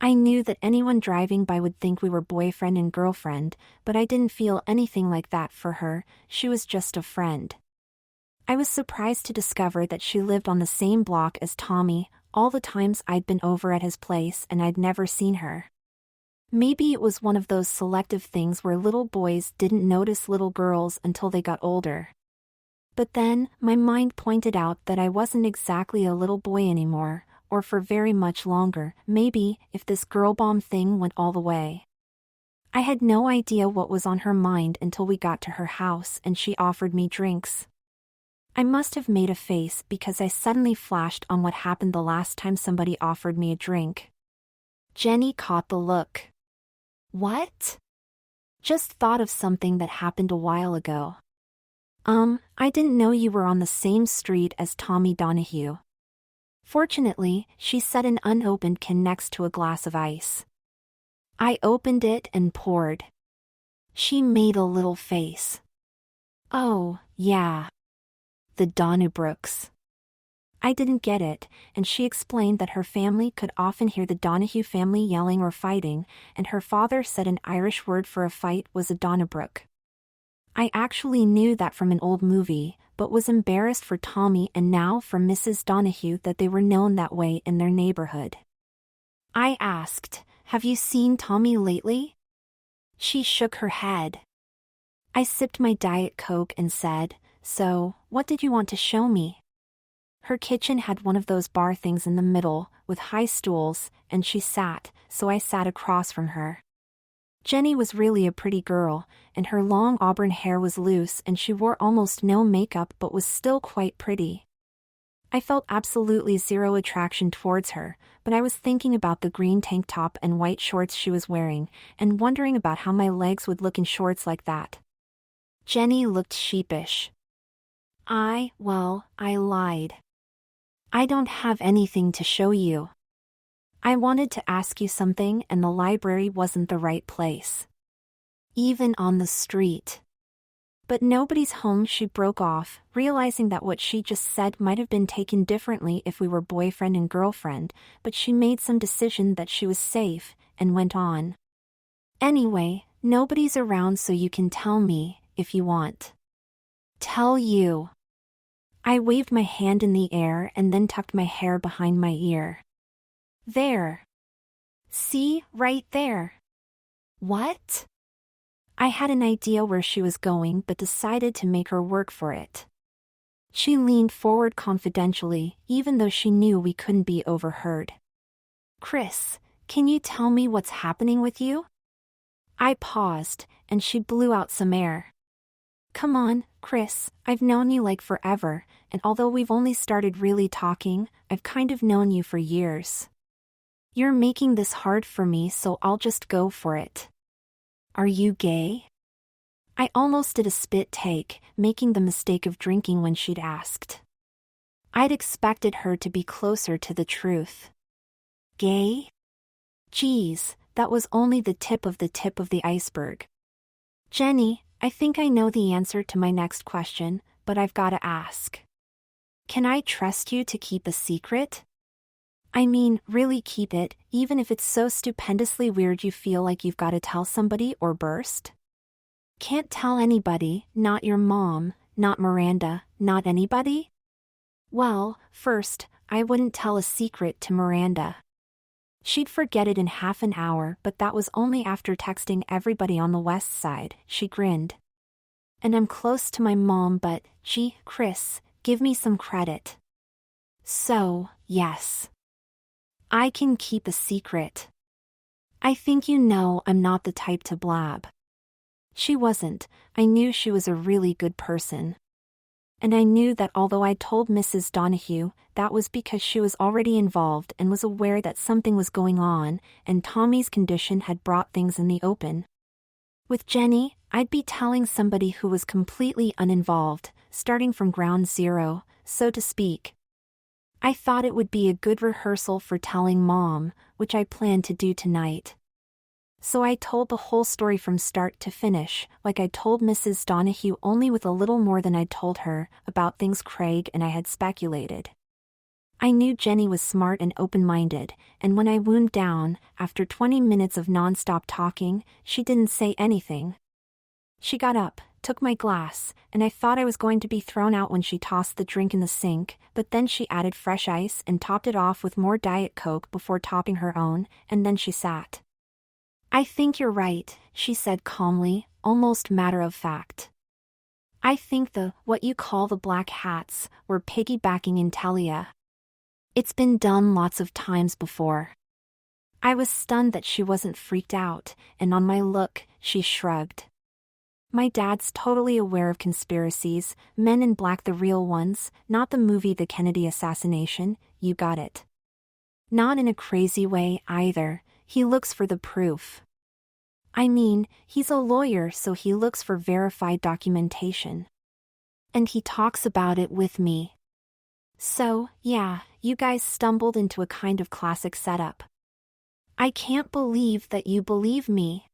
I knew that anyone driving by would think we were boyfriend and girlfriend, but I didn't feel anything like that for her. She was just a friend. I was surprised to discover that she lived on the same block as Tommy, all the times I'd been over at his place and I'd never seen her. Maybe it was one of those selective things where little boys didn't notice little girls until they got older. But then, my mind pointed out that I wasn't exactly a little boy anymore, or for very much longer, maybe, if this girl bomb thing went all the way. I had no idea what was on her mind until we got to her house and she offered me drinks. I must have made a face because I suddenly flashed on what happened the last time somebody offered me a drink. Jenny caught the look. "What?" "Just thought of something that happened a while ago." I didn't know you were on the same street as Tommy Donahue." Fortunately, she set an unopened can next to a glass of ice. I opened it and poured. She made a little face. "Oh, yeah. The Donnabrooks." I didn't get it, and she explained that her family could often hear the Donahue family yelling or fighting, and her father said an Irish word for a fight was a Donnabrook. I actually knew that from an old movie, but was embarrassed for Tommy and now for Mrs. Donahue that they were known that way in their neighborhood. I asked, "Have you seen Tommy lately?" She shook her head. I sipped my Diet Coke and said, "So, what did you want to show me?" Her kitchen had one of those bar things in the middle, with high stools, and she sat, so I sat across from her. Jenny was really a pretty girl, and her long auburn hair was loose and she wore almost no makeup but was still quite pretty. I felt absolutely zero attraction towards her, but I was thinking about the green tank top and white shorts she was wearing, and wondering about how my legs would look in shorts like that. Jenny looked sheepish. I lied. "I don't have anything to show you. I wanted to ask you something and the library wasn't the right place. Even on the street." But nobody's home, she broke off, realizing that what she just said might have been taken differently if we were boyfriend and girlfriend, but she made some decision that she was safe, and went on. "Anyway, nobody's around so you can tell me, if you want." "Tell you." I waved my hand in the air and then tucked my hair behind my ear. "There. See, right there." "What?" I had an idea where she was going but decided to make her work for it. She leaned forward confidentially, even though she knew we couldn't be overheard. "Chris, can you tell me what's happening with you?" I paused, and she blew out some air. "Come on, Chris, I've known you like forever, and although we've only started really talking, I've kind of known you for years. You're making this hard for me, so I'll just go for it. Are you gay?" I almost did a spit take, making the mistake of drinking when she'd asked. I'd expected her to be closer to the truth. Gay? Geez, that was only the tip of the iceberg. "Jenny, I think I know the answer to my next question, but I've gotta ask. Can I trust you to keep a secret? I mean, really keep it, even if it's so stupendously weird you feel like you've gotta tell somebody or burst?" "Can't tell anybody, not your mom, not Miranda, not anybody?" "Well, first, I wouldn't tell a secret to Miranda. She'd forget it in half an hour, but that was only after texting everybody on the west side," she grinned. And I'm close to my mom, but, gee, Chris, give me some credit. So, yes. I can keep a secret. I think you know I'm not the type to blab. She wasn't. I knew she was a really good person. And I knew that although I told Mrs. Donahue, that was because she was already involved and was aware that something was going on, and Tommy's condition had brought things in the open. With Jenny, I'd be telling somebody who was completely uninvolved, starting from ground zero, so to speak. I thought it would be a good rehearsal for telling Mom, which I planned to do tonight. So I told the whole story from start to finish, like I told Mrs. Donahue, only with a little more than I'd told her, about things Craig and I had speculated. I knew Jenny was smart and open-minded, and when I wound down, after 20 minutes of non-stop talking, she didn't say anything. She got up, took my glass, and I thought I was going to be thrown out when she tossed the drink in the sink, but then she added fresh ice and topped it off with more Diet Coke before topping her own, and then she sat. I think you're right, she said calmly, almost matter of fact. I think what you call the black hats, were piggybacking in Talia. It's been done lots of times before. I was stunned that she wasn't freaked out, and on my look, she shrugged. My dad's totally aware of conspiracies, Men in Black, the real ones, not the movie The Kennedy Assassination, you got it. Not in a crazy way either. He looks for the proof. I mean, he's a lawyer, so he looks for verified documentation. And he talks about it with me. So, yeah, you guys stumbled into a kind of classic setup. I can't believe that you believe me.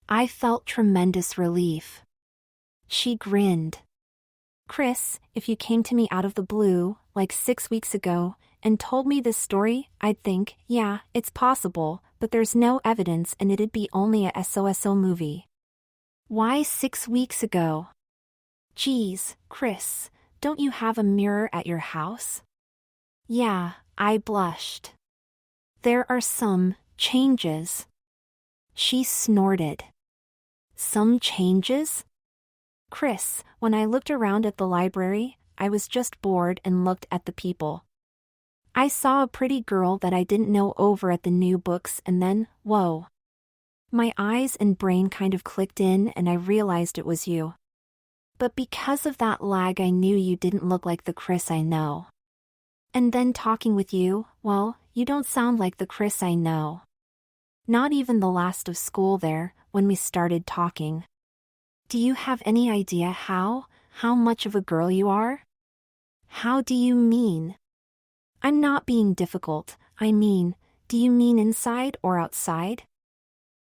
I felt tremendous relief. She grinned. Chris, if you came to me out of the blue, like 6 weeks ago, and told me this story, I'd think, yeah, it's possible, but there's no evidence and it'd be only a SOSO movie. Why 6 weeks ago? Geez, Chris, don't you have a mirror at your house? Yeah, I blushed. There are some changes. She snorted. Some changes? Chris, when I looked around at the library, I was just bored and looked at the people. I saw a pretty girl that I didn't know over at the new books, and then, whoa. My eyes and brain kind of clicked in and I realized it was you. But because of that lag, I knew you didn't look like the Chris I know. And then talking with you, well, you don't sound like the Chris I know. Not even the last of school there, when we started talking. Do you have any idea how much of a girl you are? How do you mean? I'm not being difficult, I mean, do you mean inside or outside?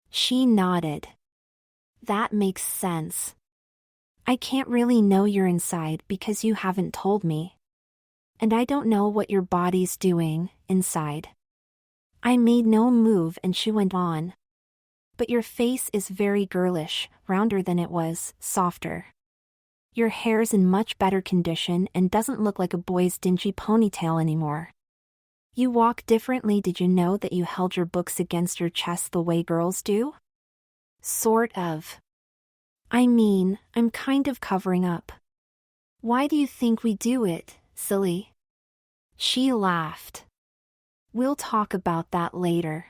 She nodded. That makes sense. I can't really know you're inside because you haven't told me. And I don't know what your body's doing, inside. I made no move and she went on. But your face is very girlish, rounder than it was, softer. Your hair's in much better condition and doesn't look like a boy's dingy ponytail anymore. You walk differently. Did you know that you held your books against your chest the way girls do? Sort of. I mean, I'm kind of covering up. Why do you think we do it, silly? She laughed. We'll talk about that later.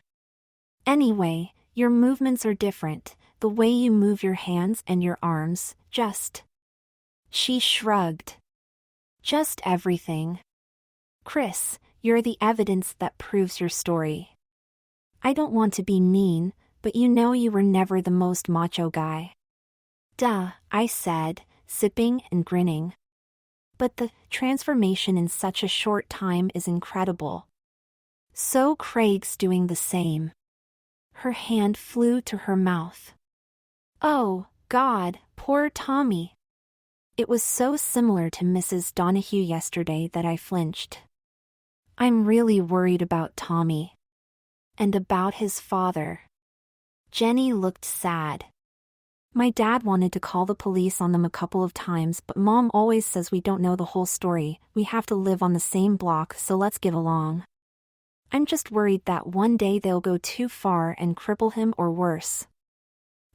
Anyway, your movements are different, the way you move your hands and your arms, just. She shrugged. Just everything. Chris, you're the evidence that proves your story. I don't want to be mean, but you know you were never the most macho guy. Duh, I said, sipping and grinning. But the transformation in such a short time is incredible. So Craig's doing the same. Her hand flew to her mouth. Oh, God, poor Tommy. It was so similar to Mrs. Donahue yesterday that I flinched. I'm really worried about Tommy. And about his father. Jenny looked sad. My dad wanted to call the police on them a couple of times, but Mom always says we don't know the whole story, we have to live on the same block, so let's get along. I'm just worried that one day they'll go too far and cripple him or worse.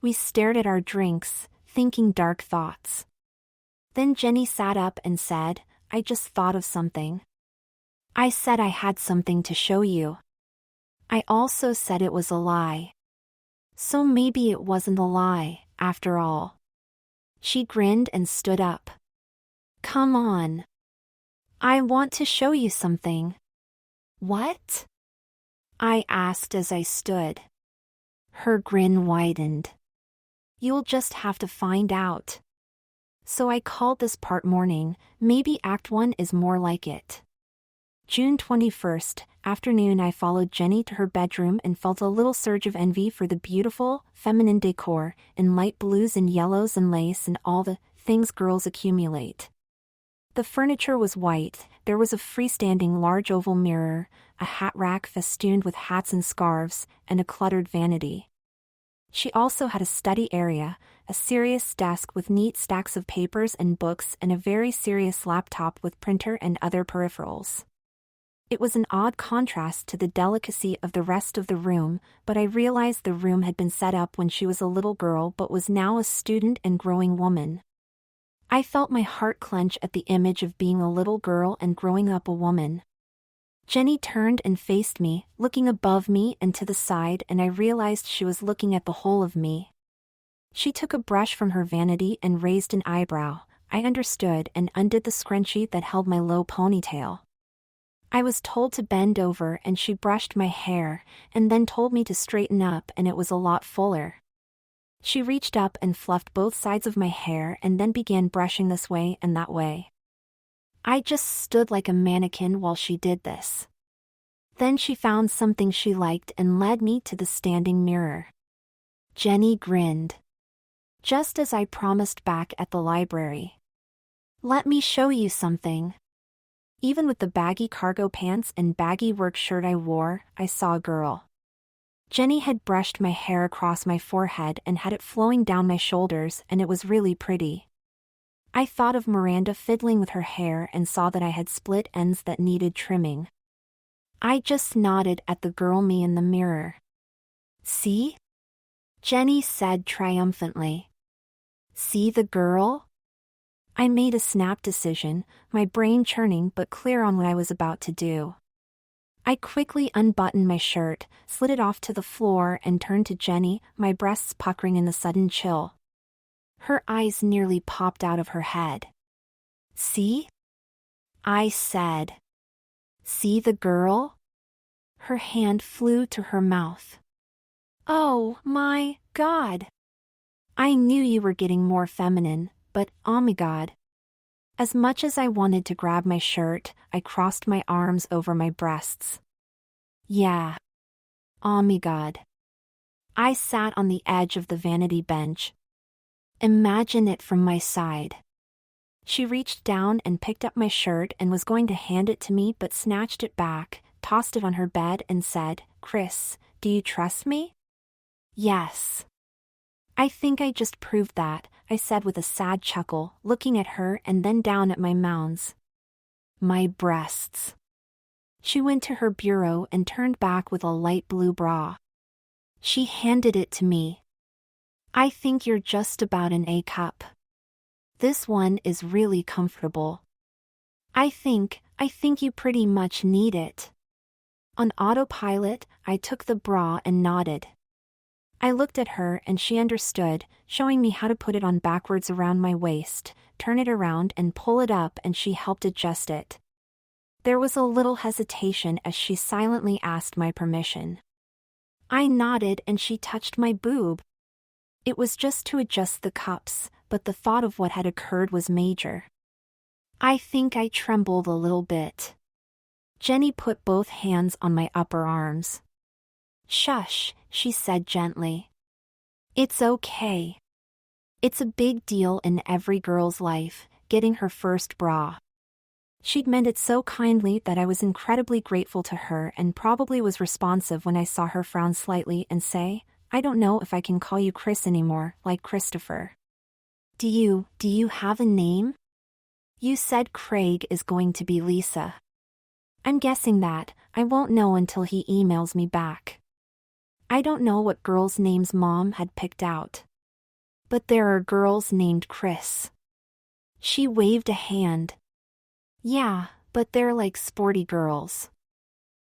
We stared at our drinks, thinking dark thoughts. Then Jenny sat up and said, I just thought of something. I said I had something to show you. I also said it was a lie. So maybe it wasn't a lie, after all. She grinned and stood up. Come on. I want to show you something. What? I asked as I stood. Her grin widened. You'll just have to find out. So I called this part morning, maybe Act 1 is more like it. June 21st, afternoon. I followed Jenny to her bedroom and felt a little surge of envy for the beautiful, feminine decor, in light blues and yellows and lace and all the things girls accumulate. The furniture was white, there was a freestanding large oval mirror, a hat rack festooned with hats and scarves, and a cluttered vanity. She also had a study area, a serious desk with neat stacks of papers and books and a very serious laptop with printer and other peripherals. It was an odd contrast to the delicacy of the rest of the room, but I realized the room had been set up when she was a little girl but was now a student and growing woman. I felt my heart clench at the image of being a little girl and growing up a woman. Jenny turned and faced me, looking above me and to the side, and I realized she was looking at the whole of me. She took a brush from her vanity and raised an eyebrow. I understood and undid the scrunchie that held my low ponytail. I was told to bend over and she brushed my hair, and then told me to straighten up, and it was a lot fuller. She reached up and fluffed both sides of my hair and then began brushing this way and that way. I just stood like a mannequin while she did this. Then she found something she liked and led me to the standing mirror. Jenny grinned. Just as I promised back at the library. Let me show you something. Even with the baggy cargo pants and baggy work shirt I wore, I saw a girl. Jenny had brushed my hair across my forehead and had it flowing down my shoulders, and it was really pretty. I thought of Miranda fiddling with her hair and saw that I had split ends that needed trimming. I just nodded at the girl me in the mirror. See? Jenny said triumphantly. See the girl? I made a snap decision, my brain churning but clear on what I was about to do. I quickly unbuttoned my shirt, slid it off to the floor and turned to Jenny, my breasts puckering in the sudden chill. Her eyes nearly popped out of her head. See? I said. See the girl? Her hand flew to her mouth. Oh my God! I knew you were getting more feminine, but oh my God. As much as I wanted to grab my shirt, I crossed my arms over my breasts. Yeah. Oh my God. I sat on the edge of the vanity bench. Imagine it from my side. She reached down and picked up my shirt and was going to hand it to me but snatched it back, tossed it on her bed and said, Chris, do you trust me? Yes. I think I just proved that, I said with a sad chuckle, looking at her and then down at my mounds. My breasts. She went to her bureau and turned back with a light blue bra. She handed it to me. I think you're just about an A cup. This one is really comfortable. I think you pretty much need it. On autopilot, I took the bra and nodded. I looked at her and she understood, showing me how to put it on backwards around my waist, turn it around and pull it up, and she helped adjust it. There was a little hesitation as she silently asked my permission. I nodded and she touched my boob. It was just to adjust the cups, but the thought of what had occurred was major. I think I trembled a little bit. Jenny put both hands on my upper arms. Shush, she said gently. It's okay. It's a big deal in every girl's life, getting her first bra. She'd meant it so kindly that I was incredibly grateful to her and probably was responsive when I saw her frown slightly and say, I don't know if I can call you Chris anymore, like Christopher. Do you have a name? You said Craig is going to be Lisa. I'm guessing that, I won't know until he emails me back. I don't know what girls' names Mom had picked out. But there are girls named Chris. She waved a hand. Yeah, but they're like sporty girls.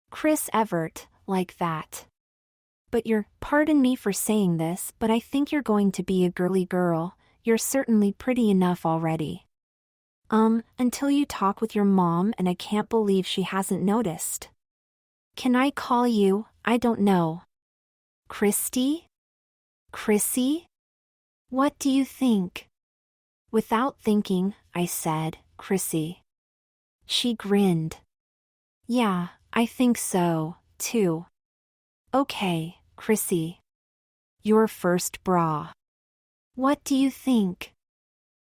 Chris Evert, like that. But pardon me for saying this, but I think you're going to be a girly girl. You're certainly pretty enough already. Until you talk with your mom, and I can't believe she hasn't noticed. Can I call you, I don't know. Christy? Chrissy? What do you think? Without thinking, I said, Chrissy. She grinned. Yeah, I think so, too. Okay, Chrissy. Your first bra. What do you think?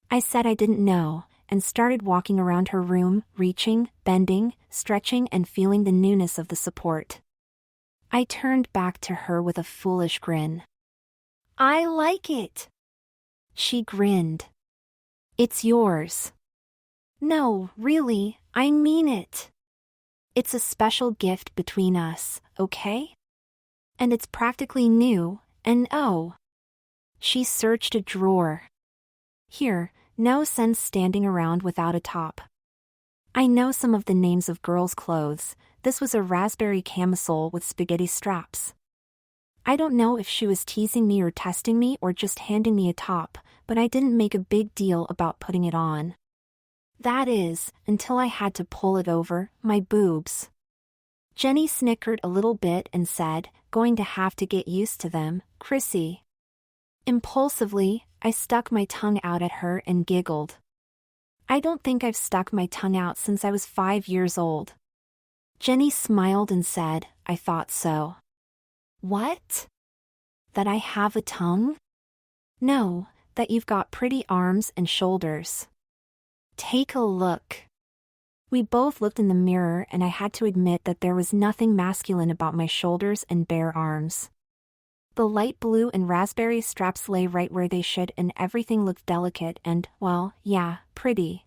I said I didn't know, and started walking around her room, reaching, bending, stretching and feeling the newness of the support. I turned back to her with a foolish grin. I like it. She grinned. It's yours. No, really, I mean it. It's a special gift between us, okay? And it's practically new, and oh. She searched a drawer. Here, no sense standing around without a top. I know some of the names of girls' clothes. This was a raspberry camisole with spaghetti straps. I don't know if she was teasing me or testing me or just handing me a top, but I didn't make a big deal about putting it on. That is, until I had to pull it over my boobs. Jenny snickered a little bit and said, going to have to get used to them, Chrissy. Impulsively, I stuck my tongue out at her and giggled. I don't think I've stuck my tongue out since I was 5 years old. Jenny smiled and said, I thought so. What? That I have a tongue? No, that you've got pretty arms and shoulders. Take a look. We both looked in the mirror and I had to admit that there was nothing masculine about my shoulders and bare arms. The light blue and raspberry straps lay right where they should and everything looked delicate and, well, yeah, pretty.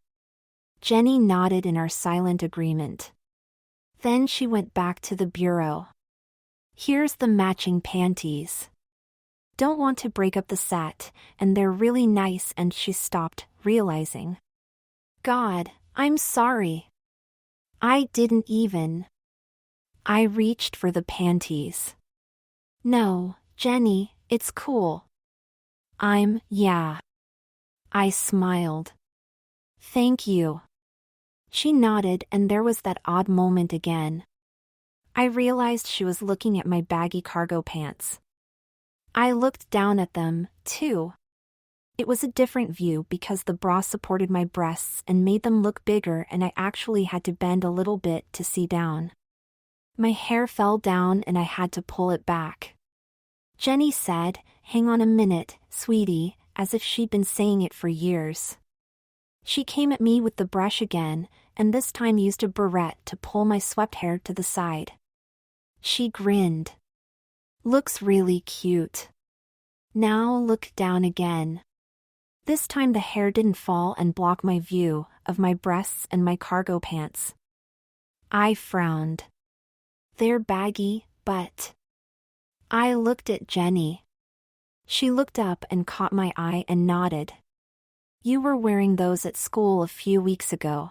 Jenny nodded in our silent agreement. Then she went back to the bureau. Here's the matching panties. Don't want to break up the set, and they're really nice, and she stopped, realizing. God, I'm sorry. I didn't even. I reached for the panties. No, Jenny, it's cool. Yeah. I smiled. Thank you. She nodded and there was that odd moment again. I realized she was looking at my baggy cargo pants. I looked down at them, too. It was a different view because the bra supported my breasts and made them look bigger and I actually had to bend a little bit to see down. My hair fell down and I had to pull it back. Jenny said, hang on a minute, sweetie, as if she'd been saying it for years. She came at me with the brush again, and this time used a barrette to pull my swept hair to the side. She grinned. Looks really cute. Now look down again. This time the hair didn't fall and block my view of my breasts and my cargo pants. I frowned. They're baggy, but... I looked at Jenny. She looked up and caught my eye and nodded. You were wearing those at school a few weeks ago.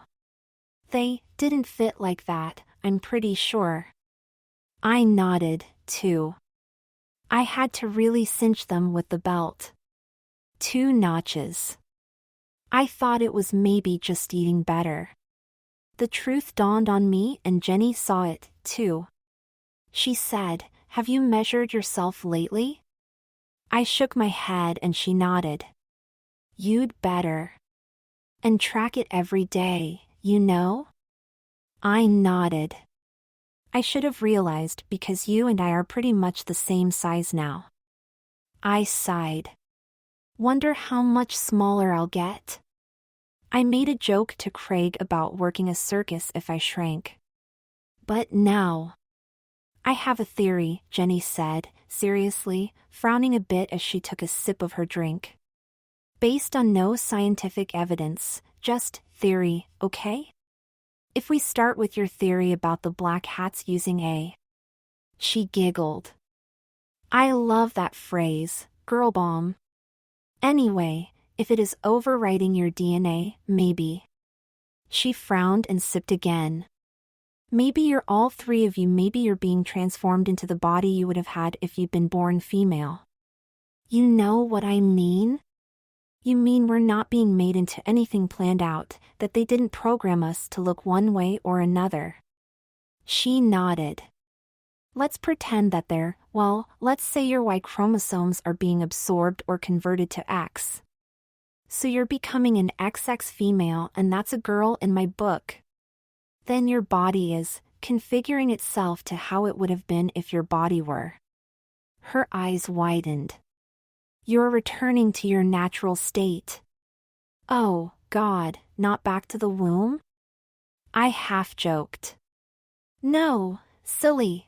They didn't fit like that, I'm pretty sure. I nodded, too. I had to really cinch them with the belt. 2 notches. I thought it was maybe just eating better. The truth dawned on me and Jenny saw it, too. She said, have you measured yourself lately? I shook my head and she nodded. You'd better. And track it every day, you know? I nodded. I should have realized because you and I are pretty much the same size now. I sighed. Wonder how much smaller I'll get. I made a joke to Craig about working a circus if I shrank. But now. I have a theory, Jenny said, seriously, frowning a bit as she took a sip of her drink. Based on no scientific evidence, just theory, okay? If we start with your theory about the black hats using a... She giggled. I love that phrase, girl bomb. Anyway, if it is overwriting your DNA, maybe. She frowned and sipped again. Maybe you're all three of you. Maybe you're being transformed into the body you would have had if you'd been born female. You know what I mean? You mean we're not being made into anything planned out, that they didn't program us to look one way or another. She nodded. Let's pretend that let's say your Y chromosomes are being absorbed or converted to X. So you're becoming an XX female, and that's a girl in my book. Then your body is configuring itself to how it would have been if your body were. Her eyes widened. You're returning to your natural state. Oh, God, not back to the womb? I half joked. No, silly.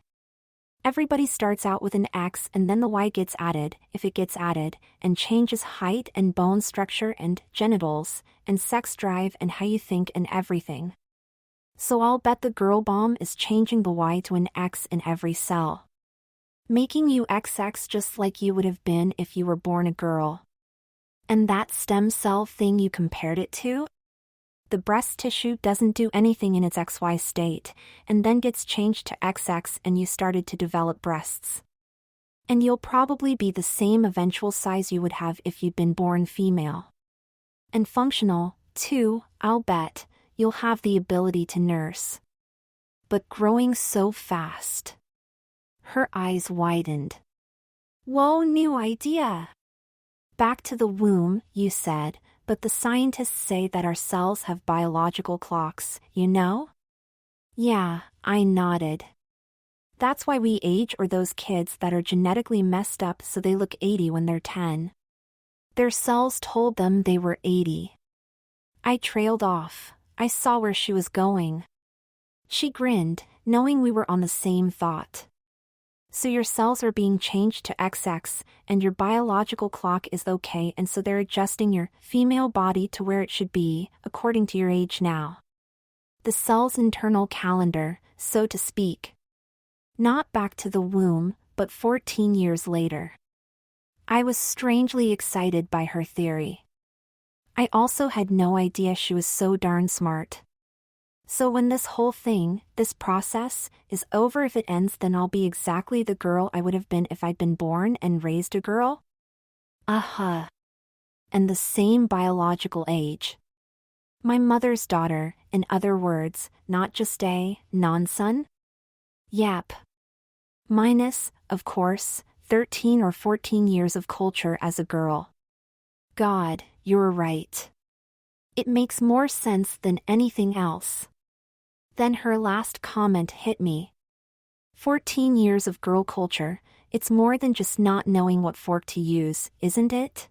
Everybody starts out with an X and then the Y gets added, if it gets added, and changes height and bone structure and genitals, and sex drive and how you think and everything. So I'll bet the girl bomb is changing the Y to an X in every cell. Making you XX just like you would have been if you were born a girl. And that stem cell thing you compared it to? The breast tissue doesn't do anything in its XY state, and then gets changed to XX and you started to develop breasts. And you'll probably be the same eventual size you would have if you'd been born female. And functional, too, I'll bet. You'll have the ability to nurse. But growing so fast. Her eyes widened. Whoa, new idea. Back to the womb, you said, but the scientists say that our cells have biological clocks, you know? Yeah, I nodded. That's why we age, or those kids that are genetically messed up so they look 80 when they're 10. Their cells told them they were 80. I trailed off. I saw where she was going. She grinned, knowing we were on the same thought. So your cells are being changed to XX, and your biological clock is okay, and so they're adjusting your female body to where it should be, according to your age now. The cell's internal calendar, so to speak. Not back to the womb, but 14 years later. I was strangely excited by her theory. I also had no idea she was so darn smart. So when this whole thing, this process, is over, if it ends, then I'll be exactly the girl I would have been if I'd been born and raised a girl? Uh-huh. And the same biological age. My mother's daughter, in other words, not just a non-son? Yep. Minus, of course, 13 or 14 years of culture as a girl. God, you're right. It makes more sense than anything else. Then her last comment hit me. 14 years of girl culture, it's more than just not knowing what fork to use, isn't it?